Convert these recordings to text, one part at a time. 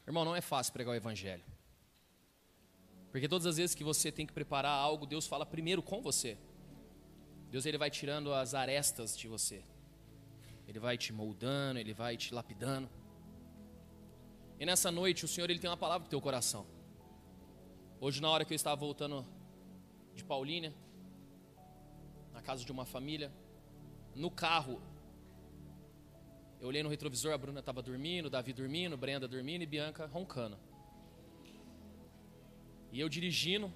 Irmão, não é fácil pregar o evangelho. Porque todas as vezes que você tem que preparar algo, Deus fala primeiro com você. Deus, ele vai tirando as arestas de você. Ele vai te moldando, ele vai te lapidando. E nessa noite o Senhor, ele tem uma palavra para o teu coração. Hoje, na hora que eu estava voltando de Paulínia, na casa de uma família, no carro, eu olhei no retrovisor, a Bruna estava dormindo, Davi dormindo, Brenda dormindo e Bianca roncando. E eu dirigindo,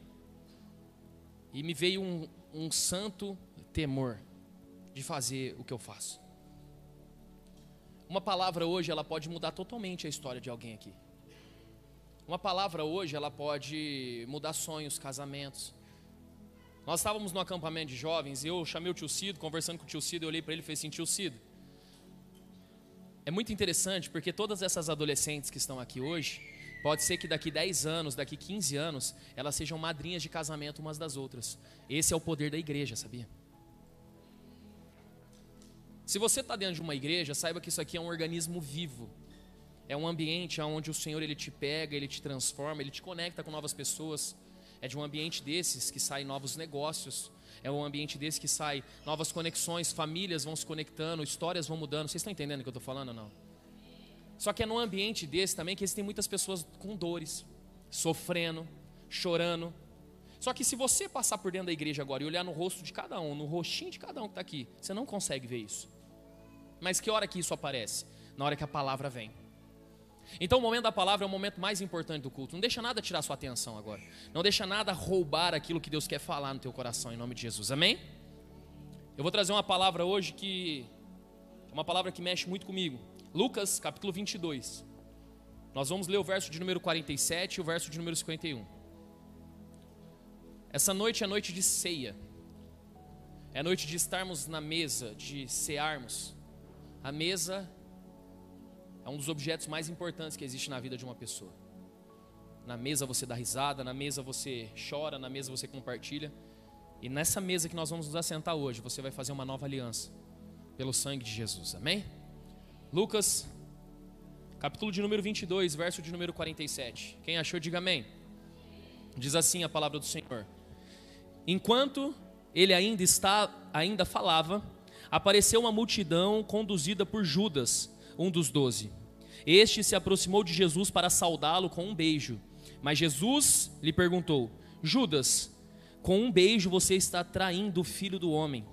e me veio um santo temor de fazer o que eu faço. Uma palavra hoje, ela pode mudar totalmente a história de alguém aqui. Uma palavra hoje, ela pode mudar sonhos, casamentos. Nós estávamos no acampamento de jovens e eu chamei o tio Cido, conversando com o tio Cido, eu olhei para ele e falei assim: tio Cido, é muito interessante porque todas essas adolescentes que estão aqui hoje, pode ser que daqui 10 anos, daqui 15 anos, elas sejam madrinhas de casamento umas das outras. Esse é o poder da igreja, sabia? Se você está dentro de uma igreja, saiba que isso aqui é um organismo vivo. É um ambiente onde o Senhor, ele te pega, ele te transforma, ele te conecta com novas pessoas. É de um ambiente desses que saem novos negócios. É um ambiente desse que sai novas conexões, famílias vão se conectando, histórias vão mudando. Vocês estão entendendo o que eu estou falando ou não? Só que é num ambiente desse também que existem muitas pessoas com dores, sofrendo, chorando. Só que se você passar por dentro da igreja agora e olhar no rosto de cada um, no rostinho de cada um que está aqui, você não consegue ver isso. Mas que hora que isso aparece? Na hora que a palavra vem. Então o momento da palavra é o momento mais importante do culto. Não deixa nada tirar sua atenção agora. Não deixa nada roubar aquilo que Deus quer falar no teu coração, em nome de Jesus, amém? Eu vou trazer uma palavra hoje que é uma palavra que mexe muito comigo. Lucas capítulo 22. Nós vamos ler o verso de número 47 e o verso de número 51. Essa noite é noite de ceia. É noite de estarmos na mesa, de cearmos. A mesa é um dos objetos mais importantes que existe na vida de uma pessoa. Na mesa você dá risada, na mesa você chora, na mesa você compartilha. E nessa mesa que nós vamos nos assentar hoje, você vai fazer uma nova aliança pelo sangue de Jesus, amém? Lucas, capítulo de número 22, verso de número 47. Quem achou, diga amém. Diz assim a palavra do Senhor: enquanto ele ainda falava, apareceu uma multidão conduzida por Judas, um dos 12. Este se aproximou de Jesus para saudá-lo com um beijo. Mas Jesus lhe perguntou: Judas, com um beijo você está traindo o Filho do Homem.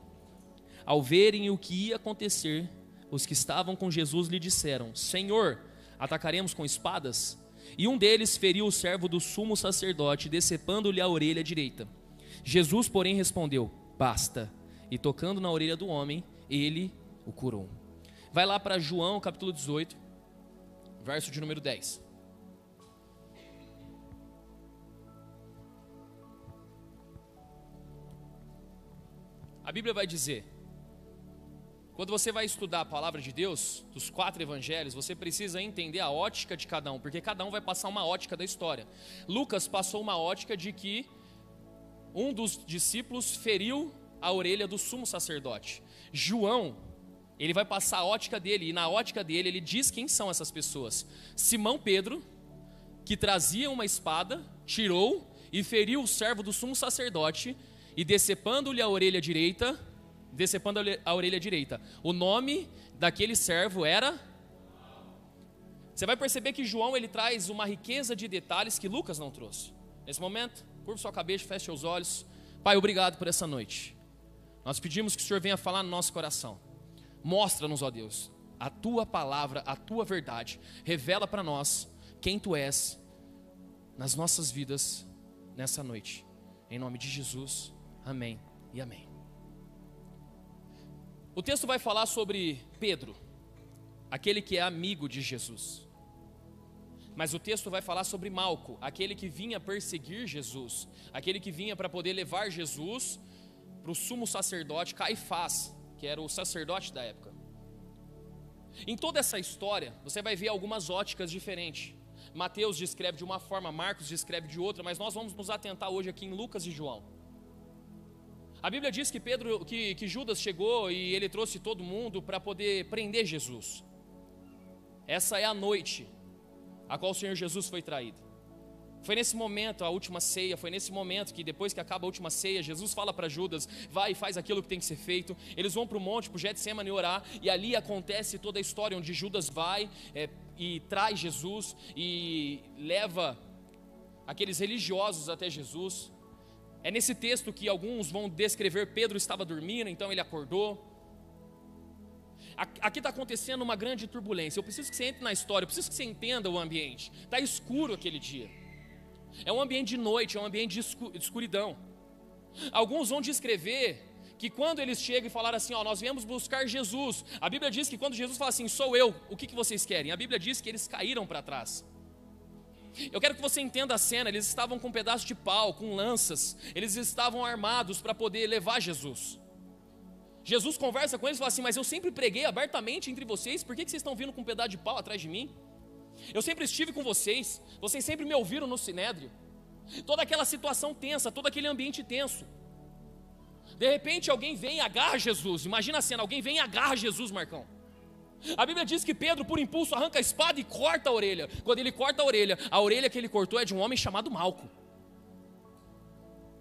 Ao verem o que ia acontecer, os que estavam com Jesus lhe disseram: Senhor, atacaremos com espadas? E um deles feriu o servo do sumo sacerdote, decepando-lhe a orelha direita. Jesus, porém, respondeu: basta. E tocando na orelha do homem, ele o curou. Vai lá para João capítulo 18, verso de número 10. A Bíblia vai dizer, quando você vai estudar a palavra de Deus, dos 4 evangelhos, você precisa entender a ótica de cada um, porque cada um vai passar uma ótica da história. Lucas passou uma ótica de que um dos discípulos feriu a orelha do sumo sacerdote. João, ele vai passar a ótica dele, e na ótica dele ele diz quem são essas pessoas. Simão Pedro, que trazia uma espada, tirou e feriu o servo do sumo sacerdote, e decepando-lhe a orelha direita, o nome daquele servo era... Você vai perceber que João, ele traz uma riqueza de detalhes que Lucas não trouxe. Nesse momento, curva sua cabeça, feche seus olhos. Pai, obrigado por essa noite. Nós pedimos que o Senhor venha falar no nosso coração. Mostra-nos, ó Deus, a Tua palavra, a Tua verdade. Revela para nós quem Tu és nas nossas vidas nessa noite. Em nome de Jesus, amém e amém. O texto vai falar sobre Pedro, aquele que é amigo de Jesus. Mas o texto vai falar sobre Malco, aquele que vinha perseguir Jesus, aquele que vinha para poder levar Jesus para o sumo sacerdote Caifás, que era o sacerdote da época. Em toda essa história, você vai ver algumas óticas diferentes. Mateus descreve de uma forma, Marcos descreve de outra, mas nós vamos nos atentar hoje aqui em Lucas e João. A Bíblia diz que Judas chegou e ele trouxe todo mundo para poder prender Jesus. Essa é a noite a qual o Senhor Jesus foi traído. Foi nesse momento, a última ceia, foi nesse momento que depois que acaba a última ceia, Jesus fala para Judas, vai e faz aquilo que tem que ser feito. Eles vão para o monte, para o Getsemane orar, e ali acontece toda a história, onde Judas vai e traz Jesus, e leva aqueles religiosos até Jesus. É nesse texto que alguns vão descrever, Pedro estava dormindo, então ele acordou. Aqui está acontecendo uma grande turbulência. Eu preciso que você entre na história, eu preciso que você entenda o ambiente. Está escuro aquele dia. É um ambiente de noite, é um ambiente de escuridão. Alguns vão descrever que quando eles chegam e falaram assim, nós viemos buscar Jesus. A Bíblia diz que quando Jesus fala assim, sou eu, o que vocês querem? A Bíblia diz que eles caíram para trás. Eu quero que você entenda a cena, eles estavam com um pedaço de pau, com lanças, eles estavam armados para poder levar Jesus. Jesus conversa com eles e fala assim, mas eu sempre preguei abertamente entre vocês, por que vocês estão vindo com um pedaço de pau atrás de mim? Eu sempre estive com vocês sempre me ouviram no Sinédrio. Toda aquela situação tensa, todo aquele ambiente tenso. De repente alguém vem e agarra Jesus, imagina a cena, alguém vem e agarra Jesus, Marcão. A Bíblia diz que Pedro, por impulso, arranca a espada e corta a orelha. Quando ele corta a orelha que ele cortou é de um homem chamado Malco,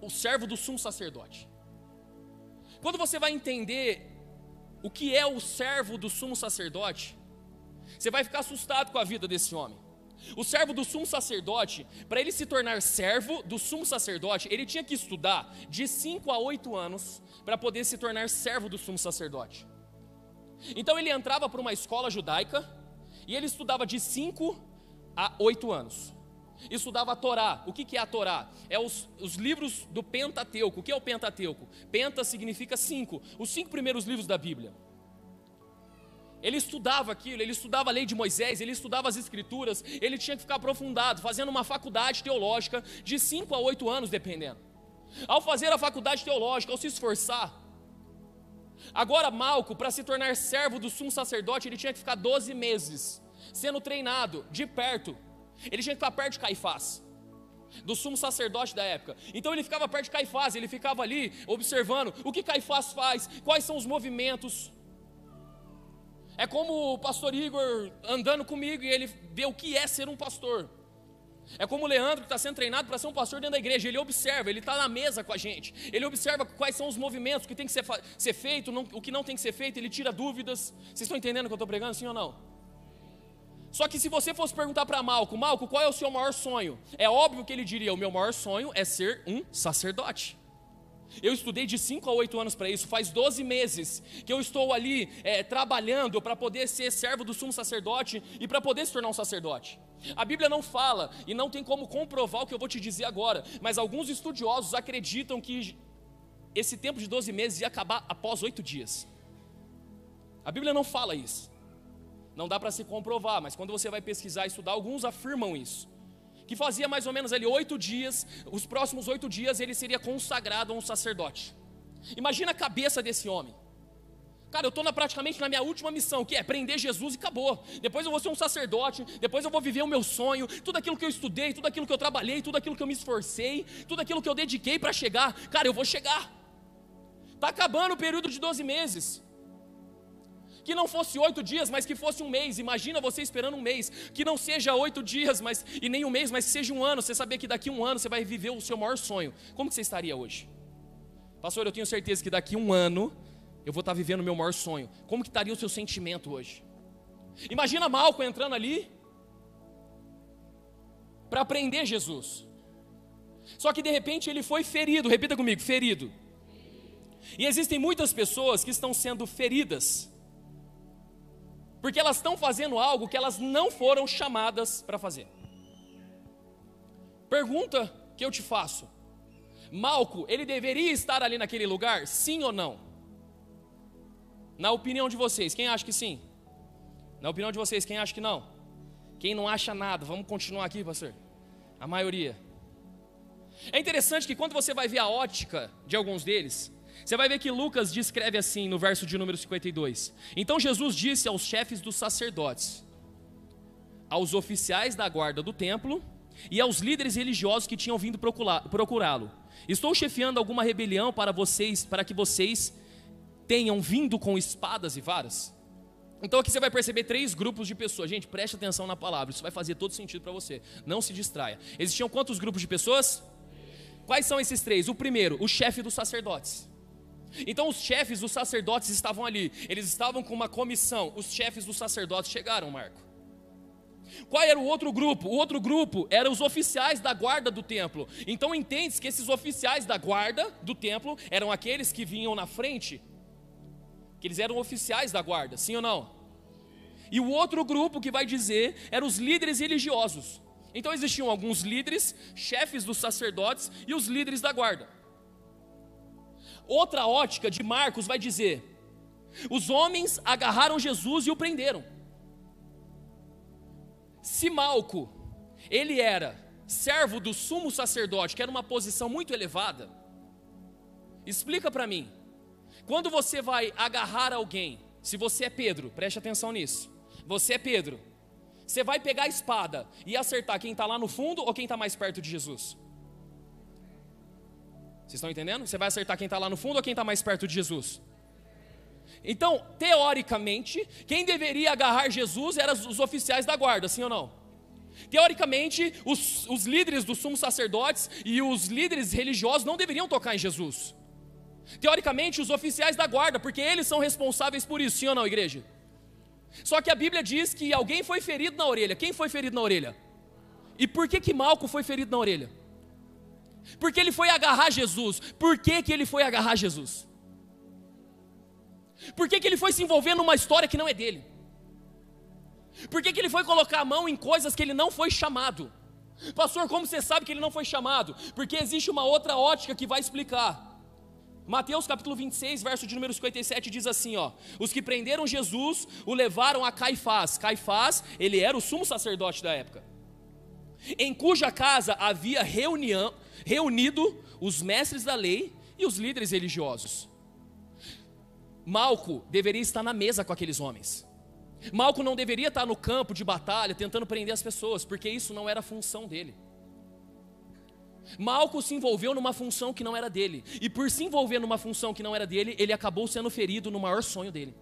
o servo do sumo sacerdote. Quando você vai entender o que é o servo do sumo sacerdote, você vai ficar assustado com a vida desse homem. O servo do sumo sacerdote, para ele se tornar servo do sumo sacerdote, ele tinha que estudar de 5 a 8 anos para poder se tornar servo do sumo sacerdote. Então ele entrava para uma escola judaica e ele estudava de 5 a 8 anos. Estudava a Torá. O que é a Torá? É os livros do Pentateuco. O que é o Pentateuco? Penta significa 5, os 5 primeiros livros da Bíblia. Ele estudava aquilo, ele estudava a lei de Moisés, ele estudava as escrituras, ele tinha que ficar aprofundado, fazendo uma faculdade teológica de 5 a 8 anos, dependendo. Ao fazer a faculdade teológica, ao se esforçar, agora Malco, para se tornar servo do sumo sacerdote, ele tinha que ficar 12 meses, sendo treinado de perto. Ele tinha que ficar perto de Caifás, do sumo sacerdote da época. Então ele ficava perto de Caifás, ele ficava ali observando o que Caifás faz, quais são os movimentos. É como o pastor Igor andando comigo e ele vê o que é ser um pastor. É como o Leandro que está sendo treinado para ser um pastor dentro da igreja. Ele observa, ele está na mesa com a gente. Ele observa quais são os movimentos, o que tem que ser feito, o que não tem que ser feito. Ele tira dúvidas. Vocês estão entendendo o que eu estou pregando, sim ou não? Só que se você fosse perguntar para Malco, qual é o seu maior sonho? É óbvio que ele diria, o meu maior sonho é ser um sacerdote. Eu estudei de 5 a 8 anos para isso, faz 12 meses que eu estou ali trabalhando para poder ser servo do sumo sacerdote e para poder se tornar um sacerdote. A Bíblia não fala e não tem como comprovar o que eu vou te dizer agora, mas alguns estudiosos acreditam que esse tempo de 12 meses ia acabar após 8 dias. A Bíblia não fala isso, não dá para se comprovar, mas quando você vai pesquisar e estudar, alguns afirmam isso. Que fazia mais ou menos ali 8 dias, os próximos 8 dias ele seria consagrado a um sacerdote. Imagina a cabeça desse homem. Cara, eu estou praticamente na minha última missão, que é prender Jesus e acabou. Depois eu vou ser um sacerdote, depois eu vou viver o meu sonho, tudo aquilo que eu estudei, tudo aquilo que eu trabalhei, tudo aquilo que eu me esforcei, tudo aquilo que eu dediquei para chegar. Cara, eu vou chegar. Está acabando o período de 12 meses. Que não fosse 8 dias, mas que fosse um mês. Imagina você esperando um mês. Que não seja 8 dias, e nem um mês, mas que seja um ano. Você saber que daqui a um ano você vai viver o seu maior sonho. Como que você estaria hoje? Pastor, eu tenho certeza que daqui a um ano eu vou estar vivendo o meu maior sonho. Como que estaria o seu sentimento hoje? Imagina Malco entrando ali para prender Jesus. Só que de repente ele foi ferido. Repita comigo, ferido. E existem muitas pessoas que estão sendo feridas porque elas estão fazendo algo que elas não foram chamadas para fazer. Pergunta que eu te faço: Malco, ele deveria estar ali naquele lugar? Sim ou não? Na opinião de vocês, quem acha que sim? Na opinião de vocês, quem acha que não? Quem não acha nada? Vamos continuar aqui, pastor? A maioria. É interessante que quando você vai ver a ótica de alguns deles, você vai ver que Lucas descreve assim no verso de número 52. Então Jesus disse aos chefes dos sacerdotes, aos oficiais da guarda do templo e aos líderes religiosos que tinham vindo procurá-lo: estou chefiando alguma rebelião para que vocês tenham vindo com espadas e varas? Então aqui você vai perceber 3 grupos de pessoas. Gente, preste atenção na palavra, isso vai fazer todo sentido para você. Não se distraia. Existiam quantos grupos de pessoas? Quais são esses 3? O primeiro, o chefe dos sacerdotes. Então os chefes dos sacerdotes estavam ali. Eles estavam com uma comissão. Os chefes dos sacerdotes chegaram, Marco. Qual era o outro grupo? O outro grupo eram os oficiais da guarda do templo. Então entende-se que esses oficiais da guarda do templo eram aqueles que vinham na frente, que eles eram oficiais da guarda, sim ou não? E o outro grupo que vai dizer eram os líderes religiosos. Então existiam alguns líderes, chefes dos sacerdotes e os líderes da guarda. Outra ótica de Marcos vai dizer: os homens agarraram Jesus e o prenderam. Se Malco, ele era servo do sumo sacerdote, que era uma posição muito elevada, explica para mim, quando você vai agarrar alguém, se você é Pedro, preste atenção nisso, você é Pedro, você vai pegar a espada e acertar quem está lá no fundo ou quem está mais perto de Jesus? Vocês estão entendendo? Você vai acertar quem está lá no fundo ou quem está mais perto de Jesus? Então, teoricamente, quem deveria agarrar Jesus eram os oficiais da guarda, sim ou não? Teoricamente, os líderes dos sumos sacerdotes e os líderes religiosos não deveriam tocar em Jesus. Teoricamente, os oficiais da guarda, porque eles são responsáveis por isso, sim ou não, igreja? Só que a Bíblia diz que alguém foi ferido na orelha. Quem foi ferido na orelha? E por que Malco foi ferido na orelha? Porque ele foi agarrar Jesus. Por que ele foi agarrar Jesus? Por que ele foi se envolver numa história que não é dele? Por que ele foi colocar a mão em coisas que ele não foi chamado? Pastor, como você sabe que ele não foi chamado? Porque existe uma outra ótica que vai explicar. Mateus capítulo 26, verso de número 57 diz assim, ó: os que prenderam Jesus o levaram a Caifás. Caifás, ele era o sumo sacerdote da época, em cuja casa havia reunido os mestres da lei e os líderes religiosos. Malco deveria estar na mesa com aqueles homens. Malco não deveria estar no campo de batalha tentando prender as pessoas, porque isso não era a função dele. Malco se envolveu numa função que não era dele, e por se envolver numa função que não era dele, ele acabou sendo ferido no maior sonho dele.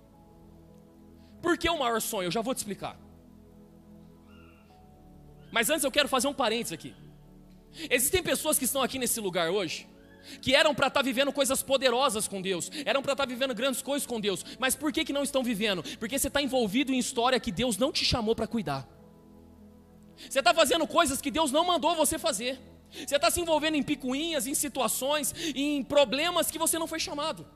Por que o maior sonho? Eu já vou te explicar. Mas antes eu quero fazer um parênteses aqui. Existem pessoas que estão aqui nesse lugar hoje, que eram para estar vivendo coisas poderosas com Deus, eram para estar vivendo grandes coisas com Deus, mas por que não estão vivendo? Porque você está envolvido em história que Deus não te chamou para cuidar. Você está fazendo coisas que Deus não mandou você fazer. Você está se envolvendo em picuinhas, em situações, em problemas que você não foi chamado.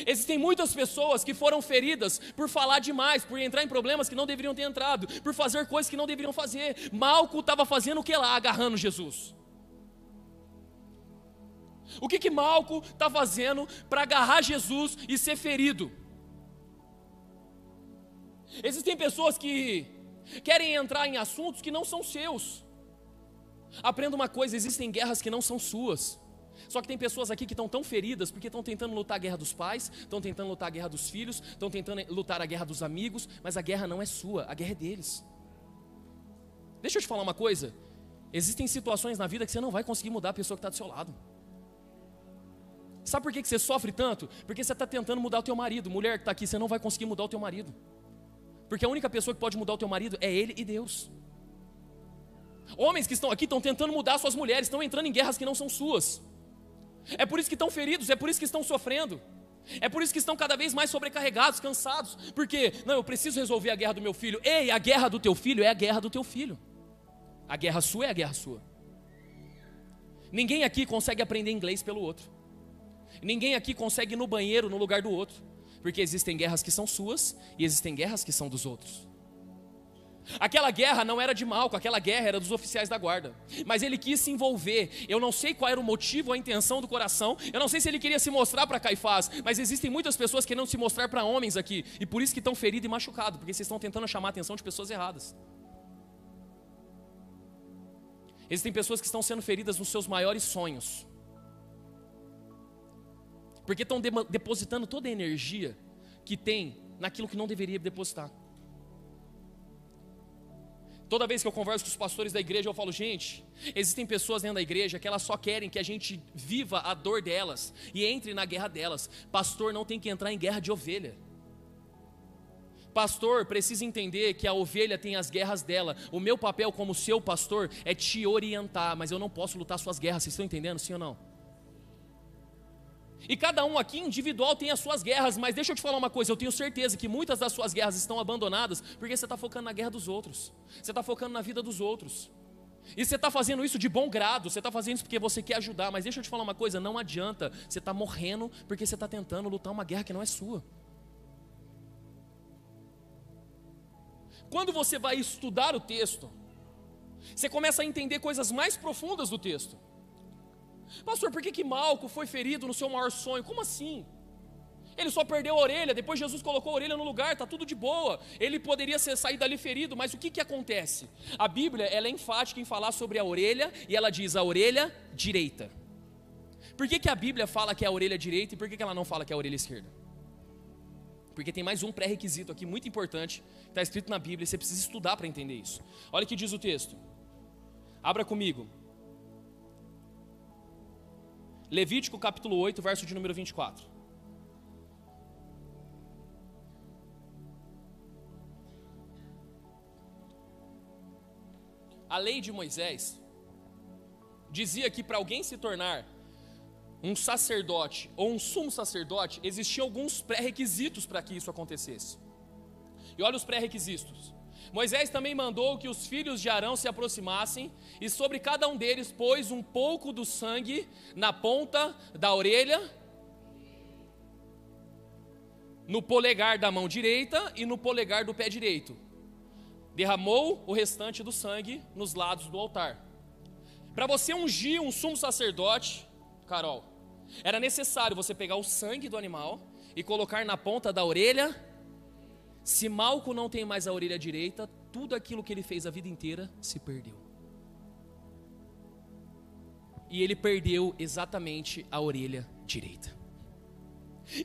Existem muitas pessoas que foram feridas por falar demais, por entrar em problemas que não deveriam ter entrado, por fazer coisas que não deveriam fazer. Malco estava fazendo o que lá? Agarrando Jesus. O que Malco está fazendo para agarrar Jesus e ser ferido? Existem pessoas que querem entrar em assuntos que não são seus. Aprenda uma coisa: existem guerras que não são suas. Só que tem pessoas aqui que estão tão feridas porque estão tentando lutar a guerra dos pais, estão tentando lutar a guerra dos filhos, estão tentando lutar a guerra dos amigos, mas a guerra não é sua, a guerra é deles. Deixa eu te falar uma coisa: existem situações na vida que você não vai conseguir mudar a pessoa que está do seu lado. Sabe por que você sofre tanto? Porque você está tentando mudar o teu marido. Mulher que está aqui, você não vai conseguir mudar o teu marido, porque a única pessoa que pode mudar o teu marido é ele e Deus. Homens que estão aqui estão tentando mudar suas mulheres, estão entrando em guerras que não são suas. É por isso que estão feridos, é por isso que estão sofrendo, é por isso que estão cada vez mais sobrecarregados, cansados. Porque, não, eu preciso resolver a guerra do meu filho. Ei, a guerra do teu filho é a guerra do teu filho. A guerra sua é a guerra sua. Ninguém aqui consegue aprender inglês pelo outro. Ninguém aqui consegue ir no banheiro no lugar do outro. Porque existem guerras que são suas e existem guerras que são dos outros. Aquela guerra não era de Malco, aquela guerra era dos oficiais da guarda. Mas ele quis se envolver. Eu não sei qual era o motivo, a intenção do coração. Eu não sei se ele queria se mostrar para Caifás. Mas existem muitas pessoas querendo se mostrar para homens aqui, e por isso que estão feridos e machucados, porque vocês estão tentando chamar a atenção de pessoas erradas. Existem pessoas que estão sendo feridas nos seus maiores sonhos, porque estão depositando toda a energia que tem naquilo que não deveria depositar. Toda vez que eu converso com os pastores da igreja, eu falo: gente, existem pessoas dentro da igreja que elas só querem que a gente viva a dor delas e entre na guerra delas. Pastor não tem que entrar em guerra de ovelha. Pastor precisa entender que a ovelha tem as guerras dela. O meu papel como seu pastor é te orientar, mas eu não posso lutar suas guerras. Vocês estão entendendo, sim ou não? E cada um aqui individual tem as suas guerras, mas deixa eu te falar uma coisa, eu tenho certeza que muitas das suas guerras estão abandonadas porque você está focando na guerra dos outros, você está focando na vida dos outros, e você está fazendo isso de bom grado, você está fazendo isso porque você quer ajudar, mas deixa eu te falar uma coisa, não adianta, você está morrendo porque você está tentando lutar uma guerra que não é sua. Quando você vai estudar o texto, você começa a entender coisas mais profundas do texto. Pastor, por que Malco foi ferido no seu maior sonho? Como assim? Ele só perdeu a orelha, depois Jesus colocou a orelha no lugar, está tudo de boa. Ele poderia sair dali ferido, mas o que acontece? A Bíblia ela é enfática em falar sobre a orelha, e ela diz a orelha direita. Por que a Bíblia fala que é a orelha direita e por que ela não fala que é a orelha esquerda? Porque tem mais um pré-requisito aqui muito importante, está escrito na Bíblia, e você precisa estudar para entender isso. Olha o que diz o texto. Abra comigo. Levítico capítulo 8, verso de número 24. A lei de Moisés dizia que para alguém se tornar um sacerdote ou um sumo sacerdote, existiam alguns pré-requisitos para que isso acontecesse. E olha os pré-requisitos. Moisés também mandou que os filhos de Arão se aproximassem e sobre cada um deles pôs um pouco do sangue na ponta da orelha, no polegar da mão direita e no polegar do pé direito. Derramou o restante do sangue nos lados do altar. Para você ungir um sumo sacerdote, Carol, era necessário você pegar o sangue do animal e colocar na ponta da orelha. Se Malco não tem mais a orelha direita, tudo aquilo que ele fez a vida inteira se perdeu. E ele perdeu exatamente a orelha direita.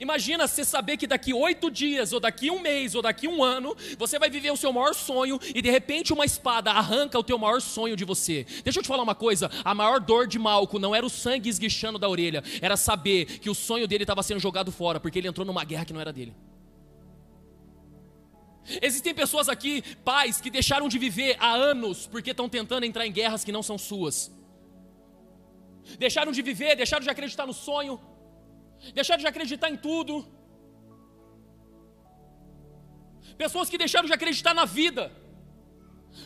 Imagina você saber que daqui 8 dias, ou daqui 1 mês, ou daqui 1 ano, você vai viver o seu maior sonho e de repente uma espada arranca o teu maior sonho de você. Deixa eu te falar uma coisa, a maior dor de Malco não era o sangue esguichando da orelha, era saber que o sonho dele estava sendo jogado fora, porque ele entrou numa guerra que não era dele. Existem pessoas aqui, pais, que deixaram de viver há anos porque estão tentando entrar em guerras que não são suas. Deixaram de viver, deixaram de acreditar no sonho, deixaram de acreditar em tudo. Pessoas que deixaram de acreditar na vida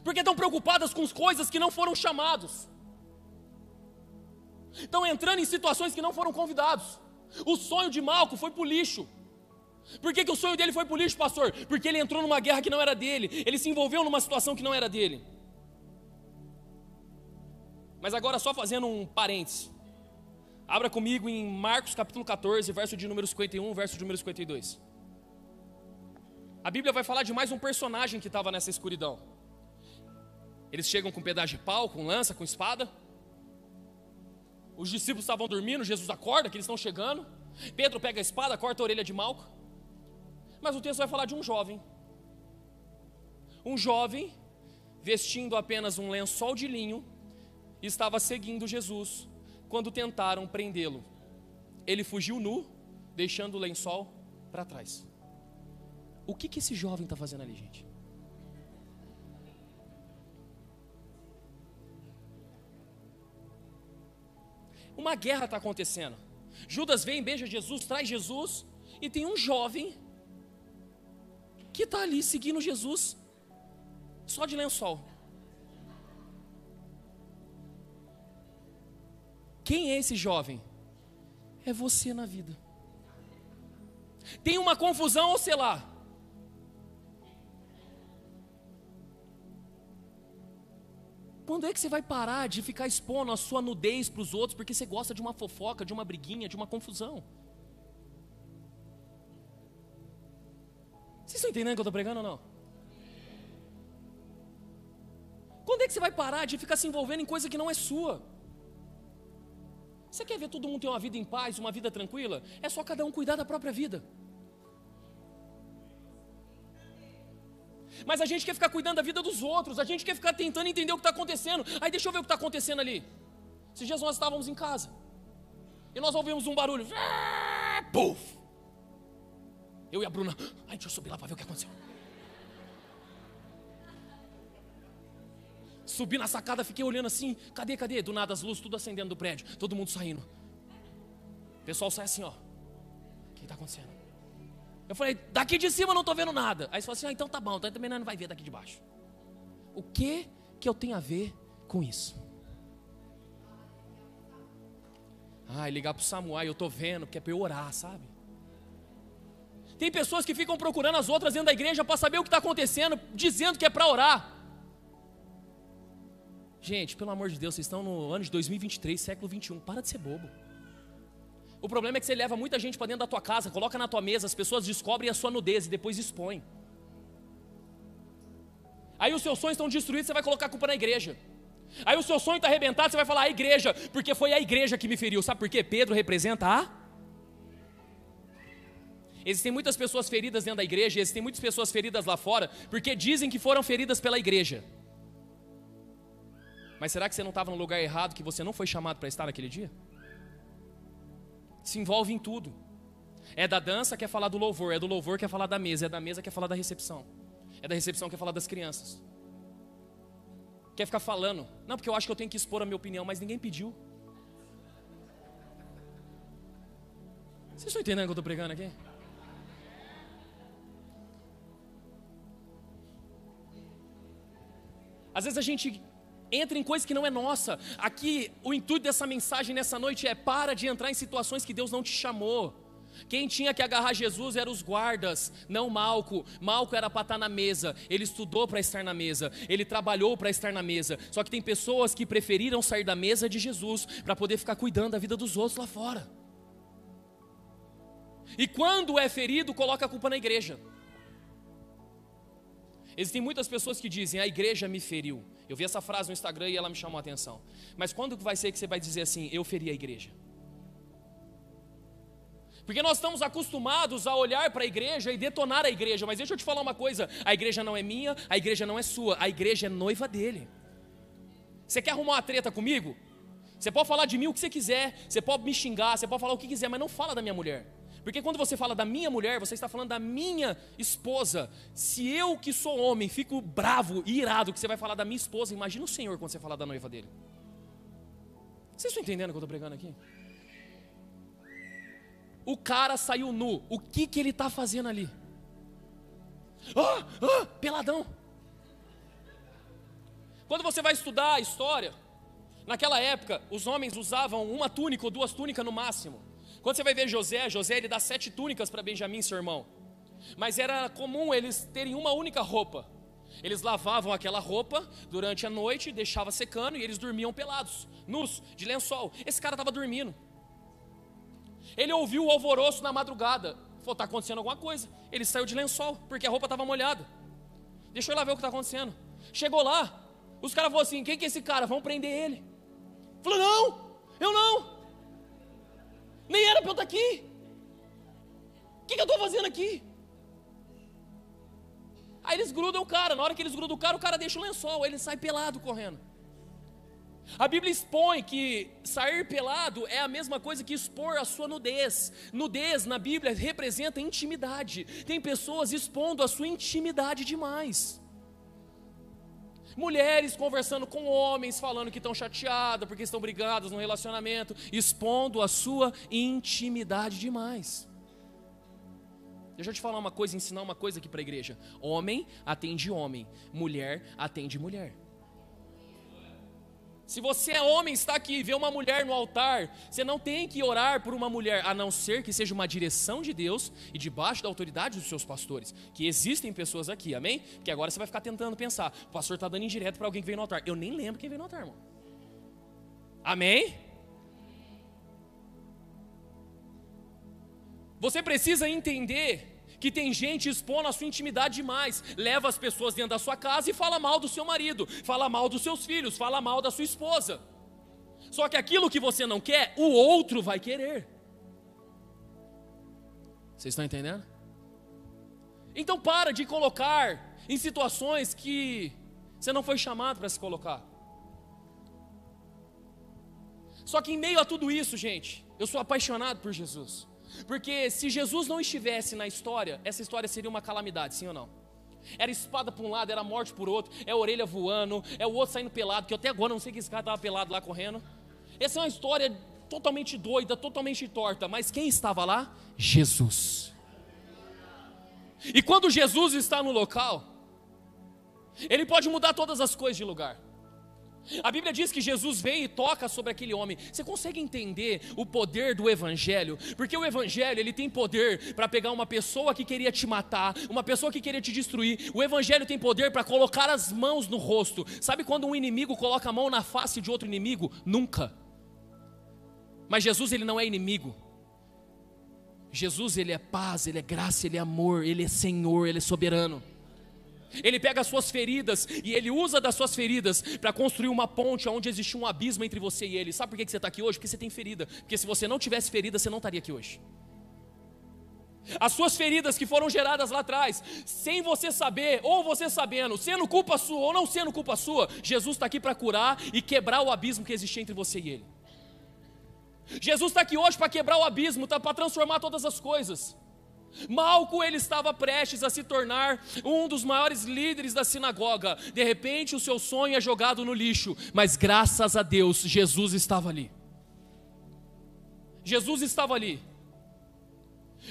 porque estão preocupadas com as coisas que não foram chamados. Estão entrando em situações que não foram convidados. O sonho de Malco foi para o lixo. Por que o sonho dele foi para o lixo, pastor? Porque ele entrou numa guerra que não era dele. Ele se envolveu numa situação que não era dele. Mas agora só fazendo um parênteses. Abra comigo em Marcos capítulo 14, verso de número 51, verso de número 52. A Bíblia vai falar de mais um personagem que estava nessa escuridão. Eles chegam com pedaço de pau, com lança, com espada. Os discípulos estavam dormindo, Jesus acorda, que eles estão chegando. Pedro pega a espada, corta a orelha de Malco. Mas o texto vai falar de um jovem. Um jovem, vestindo apenas um lençol de linho, estava seguindo Jesus quando tentaram prendê-lo. Ele fugiu nu, deixando o lençol para trás. O que esse jovem está fazendo ali, gente? Uma guerra está acontecendo. Judas vem, beija Jesus, traz Jesus, e tem um jovem que está ali seguindo Jesus, só de lençol. Quem é esse jovem? É você na vida. Tem uma confusão, ou sei lá. Quando é que você vai parar de ficar expondo a sua nudez para os outros porque você gosta de uma fofoca, de uma briguinha, de uma confusão? Vocês estão entendendo o que eu estou pregando ou não? Quando é que você vai parar de ficar se envolvendo em coisa que não é sua? Você quer ver todo mundo ter uma vida em paz, uma vida tranquila? É só cada um cuidar da própria vida. Mas a gente quer ficar cuidando da vida dos outros, a gente quer ficar tentando entender o que está acontecendo. Aí deixa eu ver o que está acontecendo ali. Esses dias nós estávamos em casa e nós ouvimos um barulho. Puf! Eu e a Bruna, ai, deixa eu subir lá para ver o que aconteceu. Subi na sacada, fiquei olhando assim, cadê? Do nada as luzes tudo acendendo do prédio, todo mundo saindo. O pessoal sai assim, ó. O que está acontecendo? Eu falei, daqui de cima eu não estou vendo nada. Aí você falou assim, então tá bom, então também não vai ver daqui de baixo. O que eu tenho a ver com isso? Ligar pro Samuel, eu estou vendo, que é para eu orar, sabe? Tem pessoas que ficam procurando as outras dentro da igreja para saber o que está acontecendo, dizendo que é para orar. Gente, pelo amor de Deus, vocês estão no ano de 2023, século 21, para de ser bobo. O problema é que você leva muita gente para dentro da tua casa, coloca na tua mesa, as pessoas descobrem a sua nudez e depois expõem. Aí os seus sonhos estão destruídos, você vai colocar a culpa na igreja. Aí o seu sonho está arrebentado, você vai falar, a igreja, porque foi a igreja que me feriu. Sabe por quê? Pedro representa a... Existem muitas pessoas feridas dentro da igreja, e existem muitas pessoas feridas lá fora, porque dizem que foram feridas pela igreja. Mas será que você não estava no lugar errado, que você não foi chamado para estar naquele dia? Se envolve em tudo. É da dança que é falar do louvor, é do louvor que é falar da mesa, é da mesa que é falar da recepção, é da recepção que é falar das crianças. Quer ficar falando, não, porque eu acho que eu tenho que expor a minha opinião, mas ninguém pediu. Vocês estão entendendo o que eu estou pregando aqui? Às vezes a gente entra em coisa que não é nossa. Aqui, o intuito dessa mensagem nessa noite é: para de entrar em situações que Deus não te chamou. Quem tinha que agarrar Jesus eram os guardas, não Malco. Malco era para estar na mesa, ele estudou para estar na mesa, ele trabalhou para estar na mesa. Só que tem pessoas que preferiram sair da mesa de Jesus para poder ficar cuidando da vida dos outros lá fora. E quando é ferido, coloca a culpa na igreja. Existem muitas pessoas que dizem, a igreja me feriu. Eu vi essa frase no Instagram e ela me chamou a atenção. Mas quando vai ser que você vai dizer assim, eu feri a igreja? Porque nós estamos acostumados a olhar para a igreja e detonar a igreja. Mas deixa eu te falar uma coisa, a igreja não é minha, a igreja não é sua, a igreja é noiva dele. Você quer arrumar uma treta comigo? Você pode falar de mim o que você quiser, você pode me xingar, você pode falar o que quiser, mas não fala da minha mulher. Porque quando você fala da minha mulher, você está falando da minha esposa. Se eu que sou homem fico bravo e irado que você vai falar da minha esposa, imagina o Senhor quando você falar da noiva dele. Vocês estão entendendo o que eu estou pregando aqui? O cara saiu nu, o que ele está fazendo ali? Peladão. Quando você vai estudar a história, naquela época os homens usavam uma túnica ou duas túnicas no máximo. Quando você vai ver José ele dá 7 túnicas para Benjamim, seu irmão. Mas era comum eles terem uma única roupa. Eles lavavam aquela roupa durante a noite, deixava secando e eles dormiam pelados, nus, de lençol. Esse cara estava dormindo. Ele ouviu o alvoroço na madrugada. Falou, está acontecendo alguma coisa. Ele saiu de lençol, porque a roupa estava molhada. Deixa eu ir lá ver o que está acontecendo. Chegou lá, os caras falaram assim, quem que é esse cara? Vamos prender ele. Falou, não, eu não. Nem era para eu estar aqui. O que eu estou fazendo aqui? Aí eles grudam o cara. Na hora que eles grudam o cara deixa o lençol. Aí ele sai pelado correndo. A Bíblia expõe que sair pelado é a mesma coisa que expor a sua nudez. Nudez na Bíblia representa intimidade. Tem pessoas expondo a sua intimidade demais. Mulheres conversando com homens, falando que estão chateadas porque estão brigadas no relacionamento, expondo a sua intimidade demais. Deixa eu te falar uma coisa, ensinar uma coisa aqui para a igreja. Homem atende homem, mulher atende mulher. Se você é homem, está aqui e vê uma mulher no altar, você não tem que orar por uma mulher, a não ser que seja uma direção de Deus e debaixo da autoridade dos seus pastores, que existem pessoas aqui, amém? Que agora você vai ficar tentando pensar, o pastor está dando indireto para alguém que veio no altar. Eu nem lembro quem veio no altar, irmão. Amém? Você precisa entender que tem gente expondo a sua intimidade demais, leva as pessoas dentro da sua casa e fala mal do seu marido, fala mal dos seus filhos, fala mal da sua esposa. Só que aquilo que você não quer, o outro vai querer. Vocês estão entendendo? Então para de colocar em situações que você não foi chamado para se colocar. Só que em meio a tudo isso, gente, eu sou apaixonado por Jesus. Porque se Jesus não estivesse na história, essa história seria uma calamidade, sim ou não? Era espada por um lado, era morte por outro, é a orelha voando, é o outro saindo pelado, que eu até agora não sei que esse cara estava pelado lá correndo. Essa é uma história totalmente doida, totalmente torta, mas quem estava lá? Jesus. E quando Jesus está no local, Ele pode mudar todas as coisas de lugar. A Bíblia diz que Jesus vem e toca sobre aquele homem. Você consegue entender o poder do Evangelho? Porque o Evangelho, ele tem poder para pegar uma pessoa que queria te matar, uma pessoa que queria te destruir. O Evangelho tem poder para colocar as mãos no rosto. Sabe quando um inimigo coloca a mão na face de outro inimigo? Nunca. Mas Jesus, ele não é inimigo. Jesus, ele é paz, ele é graça, ele é amor, ele é Senhor, ele é soberano. Ele pega as suas feridas e Ele usa das suas feridas para construir uma ponte onde existe um abismo entre você e Ele. Sabe por que você está aqui hoje? Porque você tem ferida. Porque se você não tivesse ferida, você não estaria aqui hoje. As suas feridas que foram geradas lá atrás, sem você saber, ou você sabendo, sendo culpa sua ou não sendo culpa sua, Jesus está aqui para curar e quebrar o abismo que existia entre você e Ele. Jesus está aqui hoje para quebrar o abismo, para transformar todas as coisas. Malco, ele estava prestes a se tornar um dos maiores líderes da sinagoga. De repente o seu sonho é jogado no lixo, mas graças a Deus, Jesus estava ali. Jesus estava ali.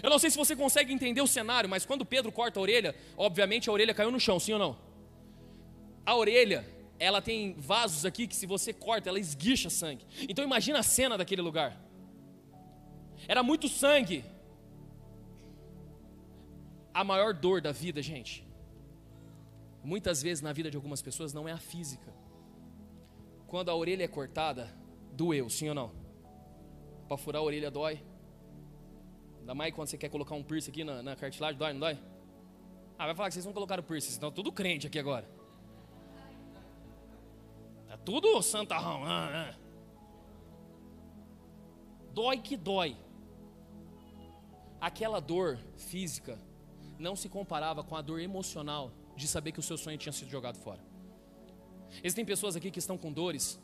Eu não sei se você consegue entender o cenário, mas quando Pedro corta a orelha, obviamente a orelha caiu no chão, sim ou não? A orelha, ela tem vasos aqui que se você corta, ela esguicha sangue. Então imagina a cena daquele lugar. Era muito sangue. A maior dor da vida, gente, muitas vezes na vida de algumas pessoas não é a física. Quando a orelha é cortada, doeu, sim ou não? Para furar a orelha dói. Ainda mais quando você quer colocar um piercing aqui na cartilagem, dói, não dói? Ah, vai falar que vocês não colocaram piercing, senão tudo crente aqui agora. Tá tudo santarrão. Dói que dói. Aquela dor física não se comparava com a dor emocional de saber que o seu sonho tinha sido jogado fora. Existem pessoas aqui que estão com dores,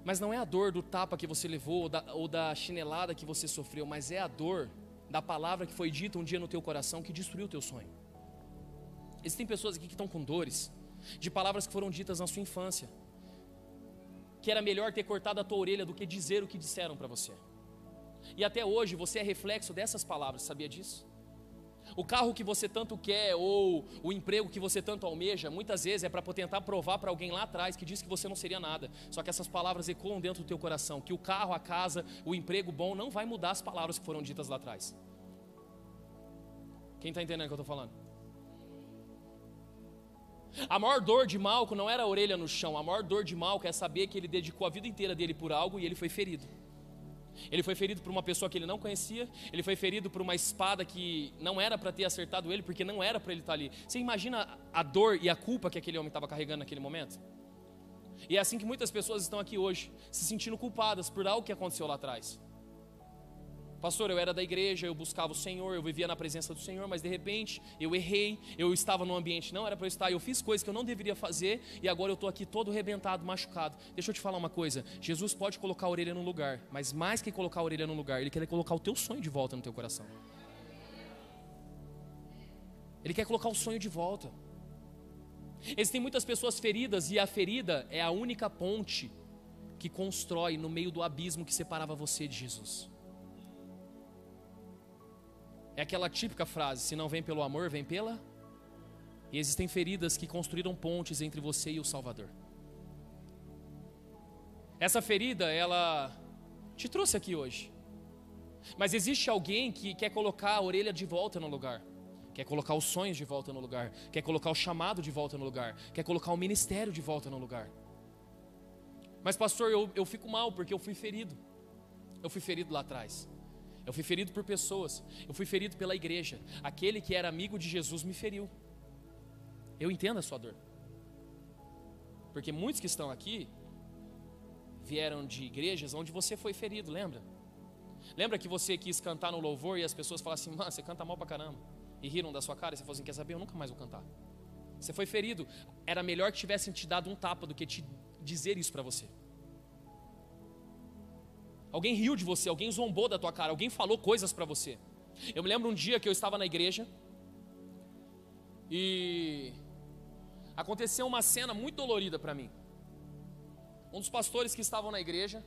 mas não é a dor do tapa que você levou ou da chinelada que você sofreu, mas é a dor da palavra que foi dita um dia no teu coração que destruiu o teu sonho. Existem pessoas aqui que estão com dores de palavras que foram ditas na sua infância, que era melhor ter cortado a tua orelha do que dizer o que disseram para você. E até hoje você é reflexo dessas palavras, sabia disso? O carro que você tanto quer ou o emprego que você tanto almeja, muitas vezes é para tentar provar para alguém lá atrás que disse que você não seria nada. Só que essas palavras ecoam dentro do teu coração, que o carro, a casa, o emprego bom não vai mudar as palavras que foram ditas lá atrás. Quem está entendendo o que eu estou falando? A maior dor de Malco não era a orelha no chão. A maior dor de Malco é saber que ele dedicou a vida inteira dele por algo e ele foi ferido. Ele foi ferido por uma pessoa que ele não conhecia. Ele foi ferido por uma espada que não era para ter acertado ele, porque não era para ele estar ali. Você imagina a dor e a culpa que aquele homem estava carregando naquele momento? E é assim que muitas pessoas estão aqui hoje, se sentindo culpadas por algo que aconteceu lá atrás. Pastor, eu era da igreja, eu buscava o Senhor, eu vivia na presença do Senhor, mas de repente eu errei, eu estava num ambiente que não era para eu estar, eu fiz coisas que eu não deveria fazer e agora eu estou aqui todo arrebentado, machucado. Deixa eu te falar uma coisa, Jesus pode colocar a orelha no lugar, mas mais que colocar a orelha no lugar, Ele quer colocar o teu sonho de volta no teu coração. Ele quer colocar o sonho de volta. Existem muitas pessoas feridas e a ferida é a única ponte que constrói no meio do abismo que separava você de Jesus. É aquela típica frase, se não vem pelo amor, vem pela... E existem feridas que construíram pontes entre você e o Salvador. Essa ferida, ela te trouxe aqui hoje. Mas existe alguém que quer colocar a orelha de volta no lugar. Quer colocar os sonhos de volta no lugar. Quer colocar o chamado de volta no lugar. Quer colocar o ministério de volta no lugar. Mas pastor, eu fico mal porque eu fui ferido. Eu fui ferido lá atrás. Eu fui ferido por pessoas, eu fui ferido pela igreja. Aquele que era amigo de Jesus me feriu. Eu entendo a sua dor. Porque muitos que estão aqui vieram de igrejas onde você foi ferido, lembra? Lembra que você quis cantar no louvor e as pessoas falaram assim, mano, você canta mal pra caramba. E riram da sua cara e você falou assim, quer saber, eu nunca mais vou cantar. Você foi ferido, era melhor que tivessem te dado um tapa do que te dizer isso pra você. Alguém riu de você, alguém zombou da tua cara, alguém falou coisas para você. Eu me lembro um dia que eu estava na igreja E aconteceu uma cena muito dolorida para mim. Um dos pastores que estavam na igreja,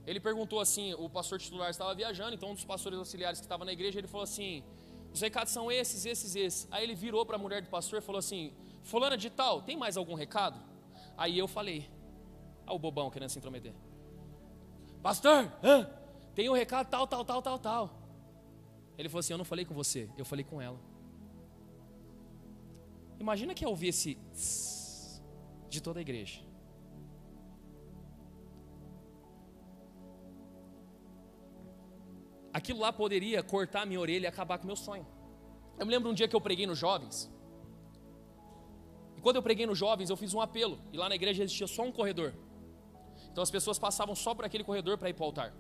ele perguntou assim, o pastor titular estava viajando, então um dos pastores auxiliares que estava na igreja, ele falou assim, os recados são esses. Aí ele virou para a mulher do pastor e falou assim, fulana de tal, tem mais algum recado? Aí eu falei, o bobão querendo se intrometer. Pastor, tem um recado tal. Ele falou assim, eu não falei com você, eu falei com ela. Imagina que eu ouvi esse tss de toda a igreja. Aquilo lá poderia cortar minha orelha e acabar com o meu sonho. Eu me lembro um dia que eu preguei nos jovens. E quando eu preguei nos jovens, eu fiz um apelo. E lá na igreja existia só um corredor. Então as pessoas passavam só por aquele corredor para ir para o altar.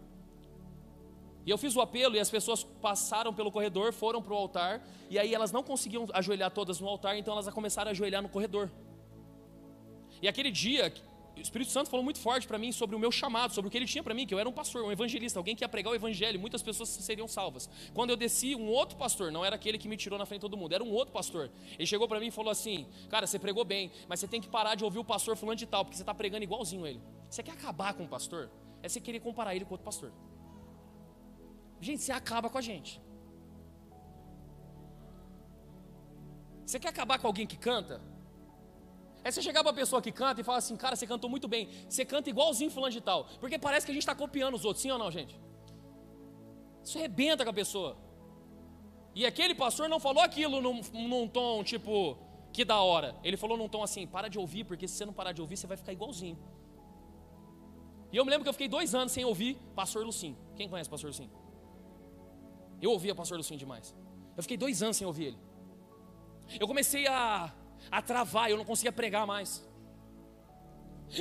E eu fiz o apelo e as pessoas passaram pelo corredor, foram para o altar. E aí elas não conseguiam ajoelhar todas no altar, então elas começaram a ajoelhar no corredor. E aquele dia, o Espírito Santo falou muito forte para mim sobre o meu chamado, sobre o que ele tinha para mim, que eu era um pastor, um evangelista, alguém que ia pregar o evangelho, muitas pessoas seriam salvas. Quando eu desci, um outro pastor, não era aquele que me tirou na frente de todo mundo, era um outro pastor. Ele chegou para mim e falou assim, cara, você pregou bem, mas você tem que parar de ouvir o pastor fulano de tal, porque você está pregando igualzinho ele. Você quer acabar com o pastor? É você querer comparar ele com outro pastor. Gente, você acaba com a gente. Você quer acabar com alguém que canta? É você chegar para a pessoa que canta e falar assim, cara, você cantou muito bem, você canta igualzinho fulano de tal, porque parece que a gente está copiando os outros, sim ou não, gente? Isso arrebenta com a pessoa. E aquele pastor não falou aquilo num tom tipo, que da hora. Ele falou num tom assim, para de ouvir, porque se você não parar de ouvir, você vai ficar igualzinho. E eu me lembro que eu fiquei 2 anos sem ouvir pastor Lucim. Quem conhece pastor Lucim? Eu ouvia pastor Lucim demais. Eu fiquei 2 anos sem ouvir ele. Eu comecei a travar, eu não conseguia pregar mais.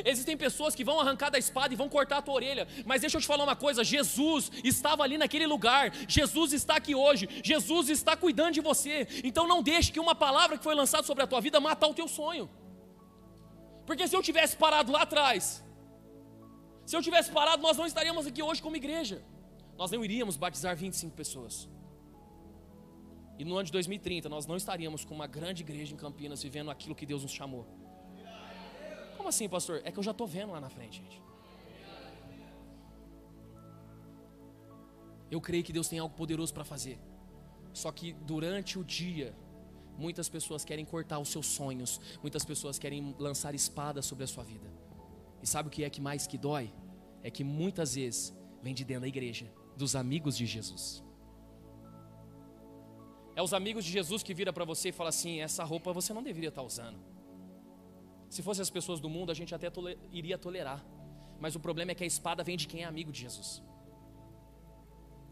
Existem pessoas que vão arrancar da espada e vão cortar a tua orelha. Mas deixa eu te falar uma coisa, Jesus estava ali naquele lugar. Jesus está aqui hoje. Jesus está cuidando de você. Então não deixe que uma palavra que foi lançada sobre a tua vida matar o teu sonho. Porque se eu tivesse parado lá atrás, nós não estaríamos aqui hoje como igreja. Nós não iríamos batizar 25 pessoas. E no ano de 2030 nós não estaríamos com uma grande igreja em Campinas vivendo aquilo que Deus nos chamou. Como assim, pastor? É que eu já estou vendo lá na frente, gente. Eu creio que Deus tem algo poderoso para fazer. Só que durante o dia, muitas pessoas querem cortar os seus sonhos. Muitas pessoas querem lançar espadas sobre a sua vida. E sabe o que é que mais que dói? É que muitas vezes vem de dentro da igreja, dos amigos de Jesus. É os amigos de Jesus que viram para você e falam assim, essa roupa você não deveria estar usando. Se fossem as pessoas do mundo, a gente até iria tolerar. Mas o problema é que a espada vem de quem é amigo de Jesus.